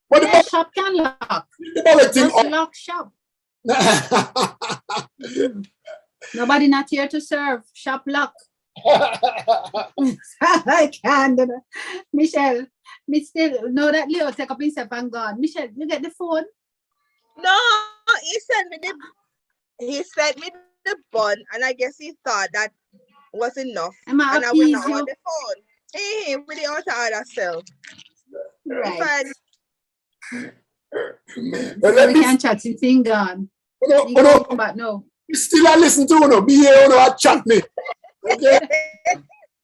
But yeah, shop can lock. The Bobbit thing. Just lock shop. Nobody not here to serve. Shop lock. I can't do that. Michelle, me still know that Leo take up himself and gone. Michelle, you get the phone? No, he sent me the bun, and I guess he thought that was enough. And I went on the phone. Hey, we the outer other self. Right. We can't chat since he's gone. But no. You still listen to you, be here, chat me. Okay?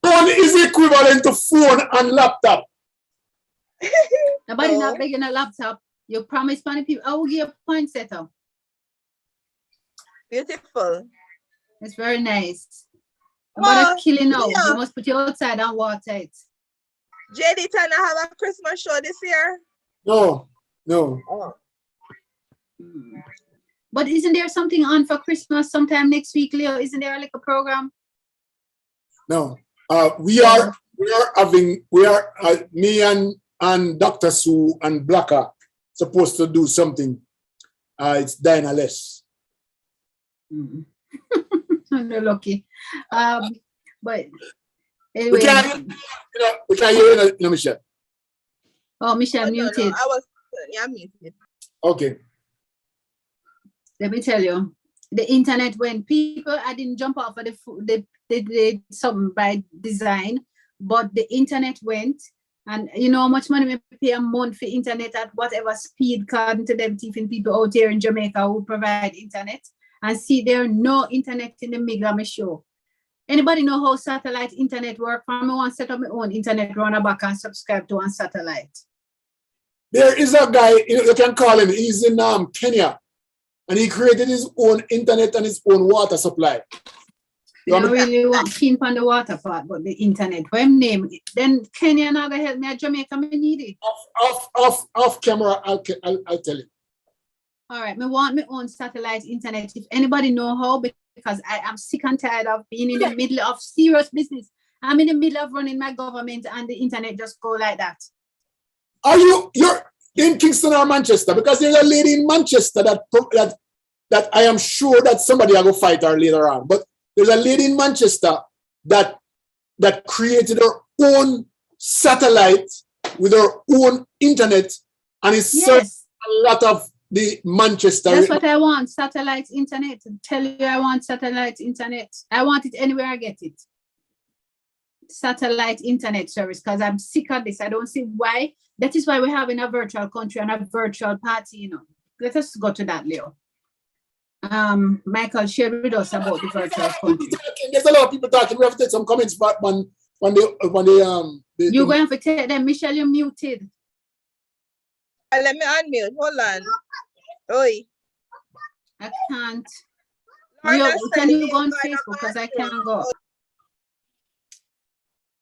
Phone is equivalent to phone and laptop. Nobody not begging a laptop. You promise funny people. I will give a point setter. Beautiful. It's very nice. About killing out. You must put it outside and water it. JD Tanner have a Christmas show this year? No. No. Oh. But isn't there something on for Christmas sometime next week, Leo? Isn't there like a program? No. We are me and Dr. Sue and Blacker supposed to do something. It's Dinah Less. You're lucky. But anyway. We can't hear you, Michelle. Oh, Michelle muted. No, I was muted. Okay. Let me tell you, the internet, when people, I didn't jump off of they did something by design, but the internet went, and you know how much money we pay a month for internet at whatever speed, according to them, even people out here in Jamaica who provide internet, and see there no internet in the middle of my show. Anybody know how satellite internet work? I want to set up my own internet, run a back and subscribe to on satellite. There is a guy, you can call him, he's in Kenya, and he created his own internet and his own water supply. I really want keen on the water part, but the internet. What him name? Then Kenya not gonna help me at Jamaica. Me need it. Off camera, I'll tell you. All right, me want my own satellite internet. If anybody know how, because I am sick and tired of being in the middle of serious business. I'm in the middle of running my government, and the internet just go like that. You're in Kingston or Manchester? Because there's a lady in Manchester that I am sure that somebody will go fight her later on. But there's a lady in Manchester that created her own satellite with her own internet, and it serves a lot of the Manchester. That's what I want, satellite internet. I tell you, I want satellite internet. I want it anywhere I get it. Satellite internet service, because I'm sick of this. I don't see why. That is why we're having a virtual country and a virtual party, you know. Let us go to that, Leo. Michael shared with us about the virtual country. There's a lot of people talking. We have to take some comments back when they you're going to have to take them. Michelle, you're muted. Let me unmute. Hold on. Oi. I can't. Leo, can you go on Facebook? Because I can't go.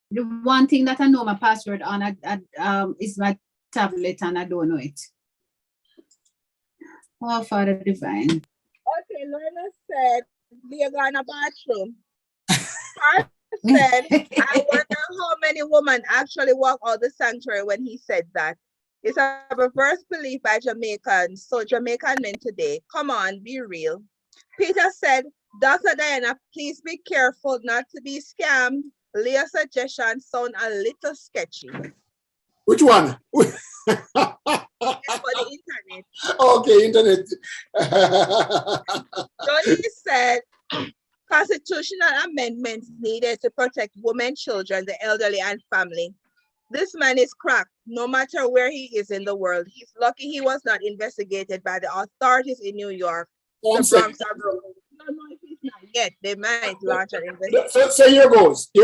The one thing that I know my password on is my tablet, and I don't know it. Oh, Father Divine. Okay, Lorna said, "We're going to bathroom." Said, "I wonder how many women actually walk out the sanctuary when he said that. It's a reverse belief by Jamaicans. So Jamaican men today, come on, be real." Peter said, "Dr. Diana, please be careful not to be scammed. Leah's suggestion sound a little sketchy." Which one? It's for the internet. Okay, internet. Johnny said, "Constitutional amendments needed to protect women, children, the elderly, and family. This man is cracked, no matter where he is in the world. He's lucky he was not investigated by the authorities in New York. The Bronx are broken." No, if he's not yet. They might launch an investigation. So here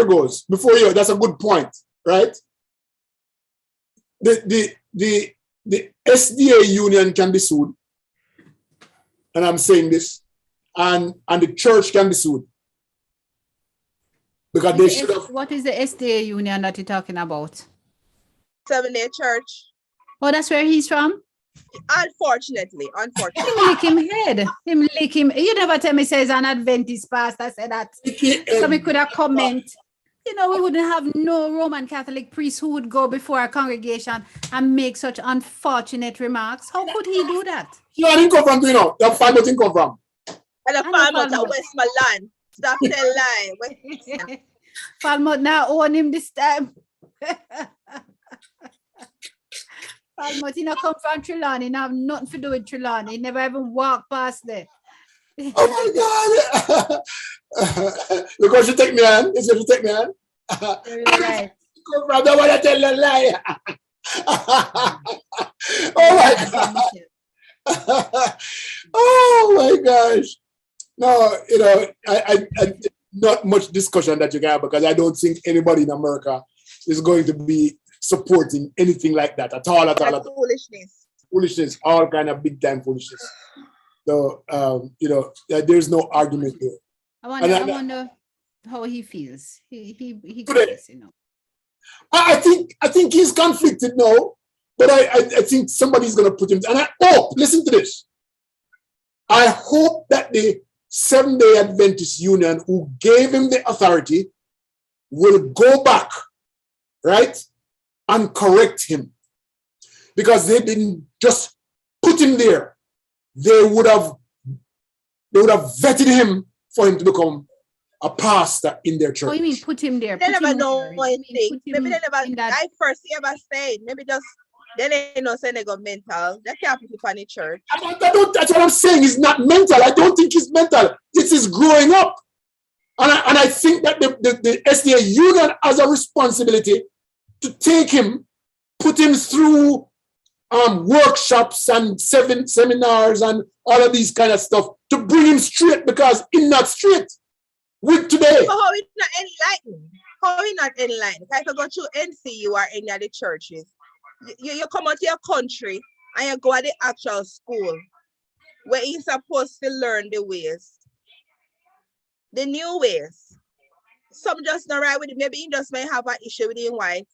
goes. Before you, that's a good point, right? The SDA union can be sued, and I'm saying this, and the church can be sued. Because they should have. What is the SDA union that you're talking about? Seventh-day Church. Oh, that's where he's from? Unfortunately. Him lick him head. Him lick him. You never tell me says an Adventist pastor said that. So we could have comment. You know, we wouldn't have no Roman Catholic priest who would go before a congregation and make such unfortunate remarks. How could he do that? You didn't come from, you know, the farmer didn't come from. And the farmer that Westmoreland. Stop telling lie. Falmouth now own him this time. Falmouth, he not come from Trelawney. He have nothing to do with Trelawney. He never even walked past there. Oh my God. Because you take me on. It's going to take me on. Right. I don't want to tell a lie. Oh my God. Oh my gosh. No, you know, I not much discussion that you can have, because I don't think anybody in America is going to be supporting anything like that at all. Foolishness, all kind of big time foolishness. So, you know, there's no argument there. I wonder how he feels. He cares, you know. I think he's conflicted now, But I think somebody's going to put him, and I hope, listen to this, I hope that the Seventh-day Adventist Union, who gave him the authority, will go back, right, and correct him. Because they didn't just put him there. They would have vetted him for him to become a pastor in their church. Oh, you mean put him there? They never know anything. Maybe they never, I first ever said, maybe just, they didn't know say they got mental. They can't put it on the church. That's what I'm saying. He's not mental. I don't think he's mental. This is growing up. And I think that the SDA Union has a responsibility to take him, put him through workshops and seminars and all of these kind of stuff to bring him straight, because he's not straight with today. So how is not enlightened? How is not enlightened? If you go to NCU or any of the churches, you come out to your country and you go to the actual school where you're supposed to learn the ways, the new ways. Some just not right with it. Maybe he just may have an issue with his wife,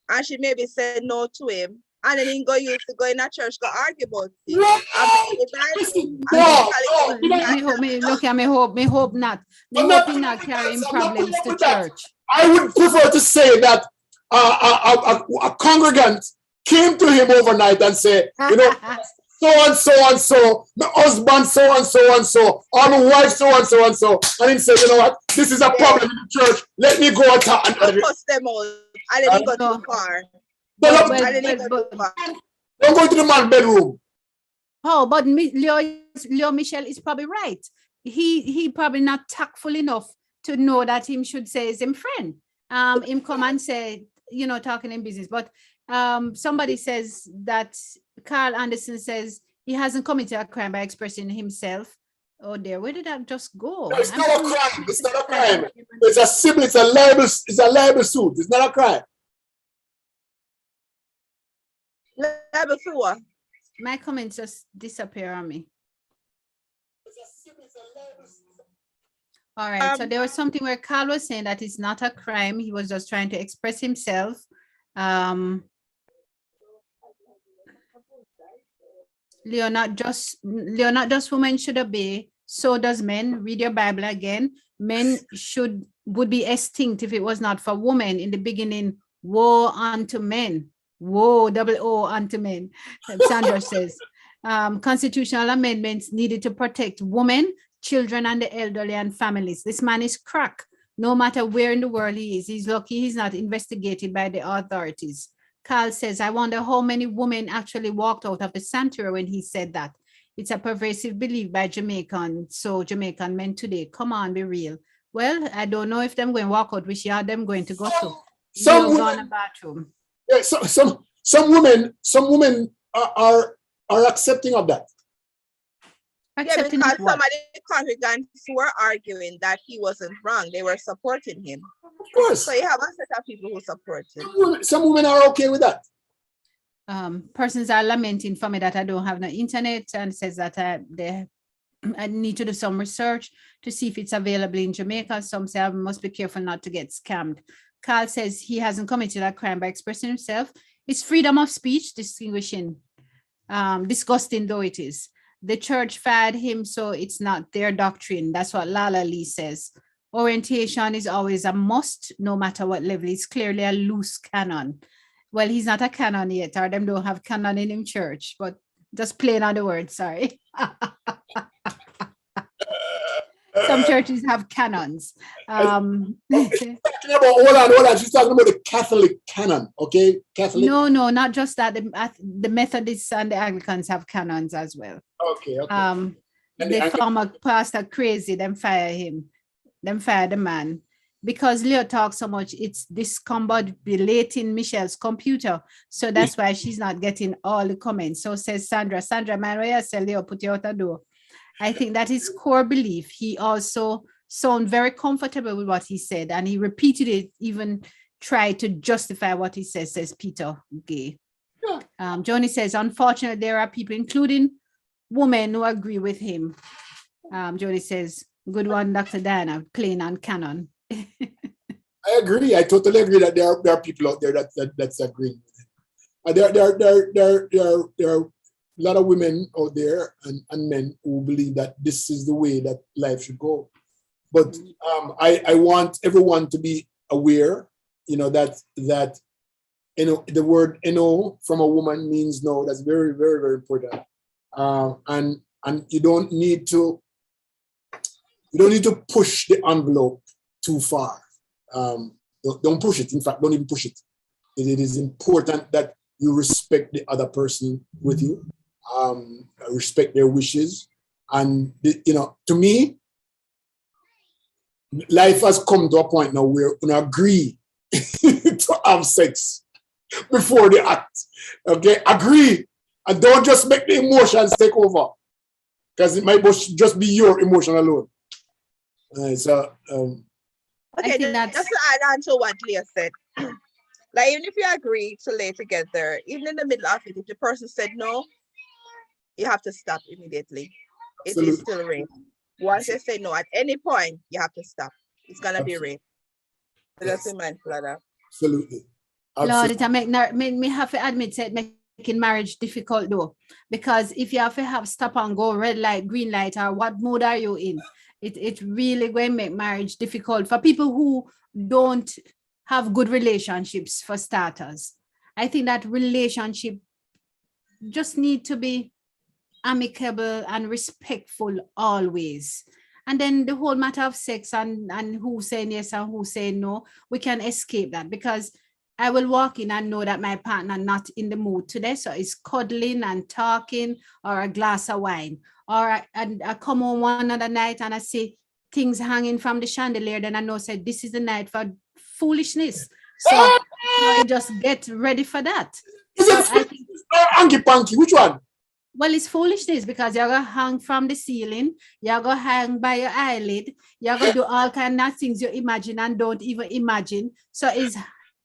and she maybe said no to him, and then he go used to go in a church go argue about it. Me hope not. Me hope he not carrying problems to church. I would prefer to say that a congregant came to him overnight and said, you know, so and so and so, my husband so and so and so, or my wife so and so and so, and he said, you know what, this is a problem in the church. Let me go and talk. I'll post them all. I didn't go too far. Don't go to the man's bedroom. Oh, but Leo Michel is probably right. He probably not tactful enough to know that him should say is him friend. Him come and say, you know, talking in business. But somebody says that Carl Anderson says he hasn't committed a crime by expressing himself. Oh dear, where did that just go? No, it's not a crime. It's not a crime. It's a civil, it's a libel suit. It's not a crime. Libel for what? My comments just disappear on me. All right, so there was something where Carl was saying that it's not a crime. He was just trying to express himself. Leo, not just women should obey, so does men. Read your Bible again. Men would be extinct if it was not for women. In the beginning, woe unto men. Woe, double O unto men. Sandra says, constitutional amendments needed to protect women, children, and the elderly and families. This man is crack. No matter where in the world he is, he's lucky he's not investigated by the authorities. Carl says, I wonder how many women actually walked out of the sanctuary when he said that. It's a pervasive belief by Jamaicans. So Jamaican men today, come on, be real. Well, I don't know if them going to walk out, which yard them going to go to. Some women, in the bathroom. Yeah, some women are accepting of that. Yeah, because some of the congregants were arguing that he wasn't wrong. They were supporting him. Of course. So you have a set of people who support him. Some women are okay with that. Persons are lamenting for me that I don't have no internet, and says that I need to do some research to see if it's available in Jamaica. Some say I must be careful not to get scammed. Carl says he hasn't committed a crime by expressing himself. It's freedom of speech, disgusting though it is. The church fired him, so it's not their doctrine. That's what Lala Lee says. Orientation is always a must, no matter what level. It's clearly a loose canon. Well, he's not a canon yet, or them don't have canon in him church, but just plain on the word, sorry. Some churches have canons. Hold on. She's talking about the Catholic canon, okay? Catholic. No, not just that. The Methodists and the Anglicans have canons as well. Okay. The former pastor crazy, them fire him. Them fire the man. Because Leo talks so much, it's discombobulating Michelle's computer. So that's why she's not getting all the comments. So says Sandra. Sandra, man, where you say Leo put you out the door? I think that is core belief. He also sounded very comfortable with what he said, and he repeated it, even tried to justify what he says Peter Gay. Yeah. Joni says, unfortunately, there are people, including women, who agree with him. Joni says, good one, Dr. Diana, plain and canon. I agree. I totally agree that there are people out there that's agreeing with him. There are a lot of women out there and men who believe that this is the way that life should go. But I want everyone to be aware, that the word no from a woman means no. That's very, very, very important. And you don't need to push the envelope too far. Don't push it. In fact, don't even push it. It is important that you respect the other person with you, respect their wishes. And, to me, life has come to a point now where we agree to have sex before the act. Okay? Agree. And don't just make the emotions take over. Because it might just be your emotion alone. Okay, just to add on to what Leah said. Like, even if you agree to lay together, even in the middle of it, if the person said no, you have to stop immediately. It is still rape. Once they say no, at any point, you have to stop. It's going to be rape. So just be mindful of that. Absolutely. Lord, it make me have to admit that making marriage difficult though. Because if you have to stop and go red light, green light, or what mood are you in? It really going to make marriage difficult for people who don't have good relationships, for starters. I think that relationship just need to be amicable and respectful always. And then the whole matter of sex and who saying yes and who saying no, we can escape that, because I will walk in and know that my partner not in the mood today. So it's cuddling and talking or a glass of wine. Or I come home one other night and I see things hanging from the chandelier. Then I know, said, this is the night for foolishness. So I just get ready for that. Is it hanky-panky? Which one? Well, it's foolishness, because you're going to hang from the ceiling. You're going to hang by your eyelid. You're going to do all kinds of things you imagine and don't even imagine. So it's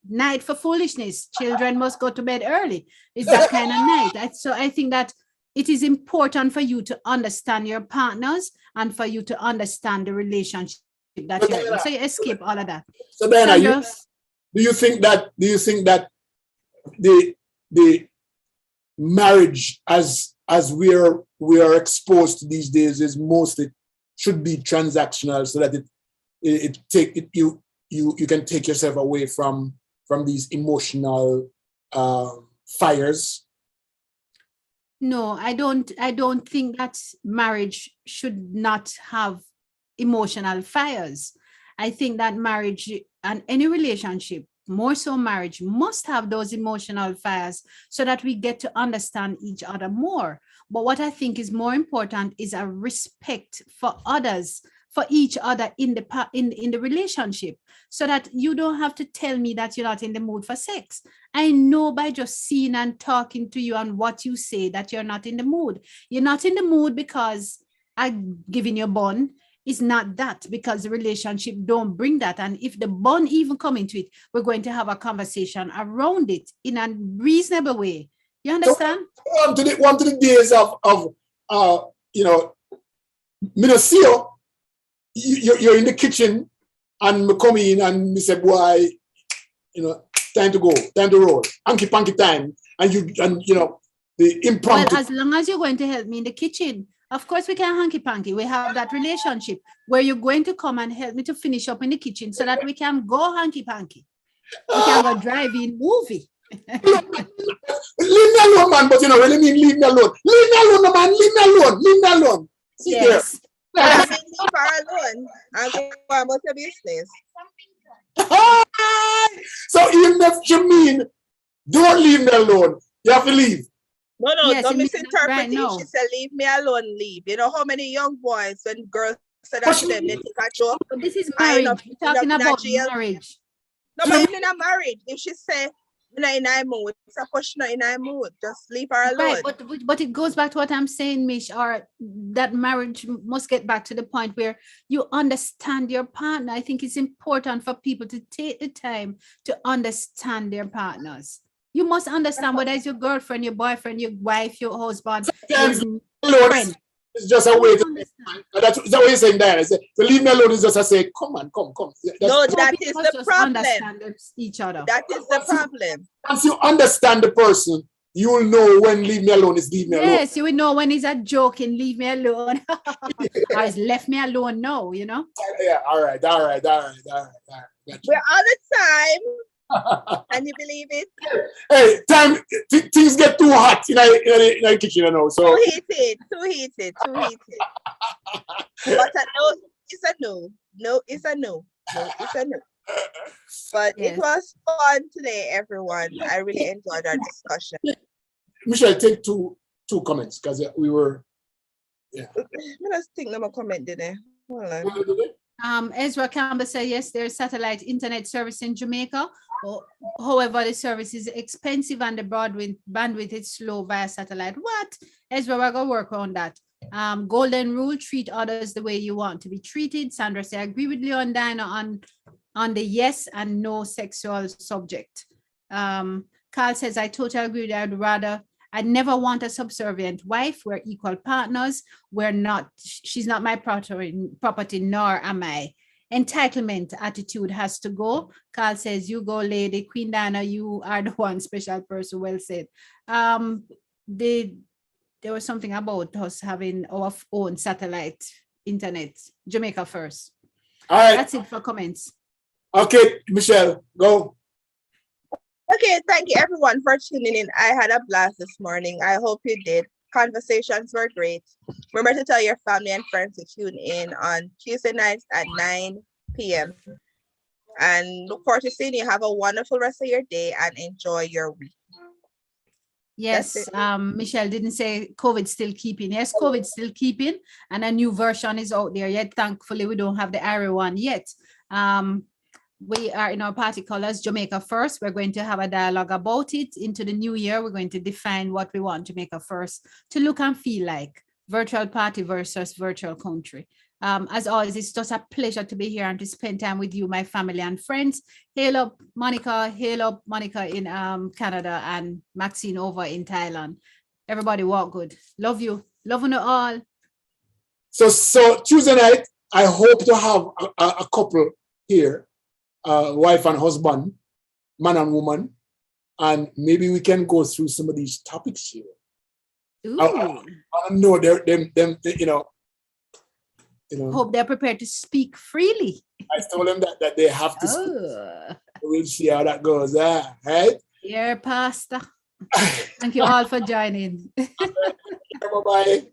night for foolishness. Children must go to bed early. It's that kind of night. So I think that it is important for you to understand your partners and for you to understand the relationship that you're in. So you escape all of that. So Diana, do you think that the marriage as we are exposed to these days is mostly should be transactional, so that you can take yourself away from these emotional fires? No, I don't think that marriage should not have emotional fires. I think that marriage and any relationship, more so marriage, must have those emotional fires so that we get to understand each other more. But what I think is more important is a respect for others, for each other in the relationship, so that you don't have to tell me that you're not in the mood for sex. I know by just seeing and talking to you and what you say that you're not in the mood. You're not in the mood because I'm giving you a bun. It's not that, because the relationship don't bring that. And if the bond even come into it, we're going to have a conversation around it in a reasonable way. You understand? So, one to the days of Minnesota, you're in the kitchen and me come in and me say, boy, time to go, time to roll, hanky panky time, and the impromptu. Well, as long as you're going to help me in the kitchen, of course we can hanky panky. We have that relationship where you're going to come and help me to finish up in the kitchen so that we can go hanky panky. We can go drive-in movie. Leave me alone, man. But really mean leave me alone. Leave me alone, man. Leave me alone. Leave me alone. See yes. I mean, leave her alone and go about your business. So even if you mean don't leave me alone, you have to leave. No, yes, don't misinterpret right, no. She said, leave me alone, leave. You know how many young boys, when girls said that to them, they think I joke. But this is marriage. We're talking about marriage. No, but even in a marriage, if she say, you're not in a mood, it's a question in a mood. Just leave her alone. Right, but it goes back to what I'm saying, Mish, or that marriage must get back to the point where you understand your partner. I think it's important for people to take the time to understand their partners. You must understand whether it's your girlfriend, your boyfriend, your wife, your husband, your friend. It's just a way to that's what you're saying, Diana. So leave me alone is just a say, come on, come. No, that is the problem. Understand each other. That is the problem. Once you understand the person, you will know when leave me alone is leave me alone. Yes, you will know when he's a joking, leave me alone. Or he's left me alone now, you know? Yeah, all right. Gotcha. We're out of time. Can you believe it? Hey, time things get too hot in the kitchen, you know. So too heated. But no, it's a no. No, it's a no. No, it's a no. But yes. It was fun today, everyone. I really enjoyed our discussion. Michelle, take two comments because we were. Yeah. I just think no comment, didn't I? Hold on. Ezra Campbell said, yes, there's satellite internet service in Jamaica. However, the service is expensive and the bandwidth is slow via satellite. What? Ezra, we're going to work on that. Golden rule, treat others the way you want to be treated. Sandra said, I agree with Leon Dino on the yes and no sexual subject. Carl says, I totally agree. I'd never want a subservient wife. We're equal partners. She's not my property, nor am I. Entitlement attitude has to go. Carl says, you go, lady. Queen Diana, you are the one special person. Well said. There was something about us having our own satellite internet. Jamaica first. All right. That's it for comments. Okay, Michelle, go. Okay, thank you everyone for tuning in. I had a blast this morning. I hope you did. Conversations were great. Remember to tell your family and friends to tune in on Tuesday nights at 9 p.m. And look forward to seeing you. Have a wonderful rest of your day and enjoy your week. Yes, Michelle didn't say COVID still keeping. Yes, COVID still keeping, and a new version is out there yet. Thankfully, we don't have the Arrow one yet. We are in our party colors, Jamaica first. We're going to have a dialogue about it. Into the new year, we're going to define what we want Jamaica first to look and feel like. Virtual party versus virtual country. As always, it's just a pleasure to be here and to spend time with you, my family and friends. Hail up Monica in Canada, and Maxine over in Thailand. Everybody walk good. Love you. Loving you all. So Tuesday night, I hope to have a couple here. Wife and husband, man and woman, and maybe we can go through some of these topics here. I know them, you know. Hope they're prepared to speak freely. I told them that they have to speak. We'll see how that goes. Right? Yeah, Pastor. Thank you all for joining. Bye-bye.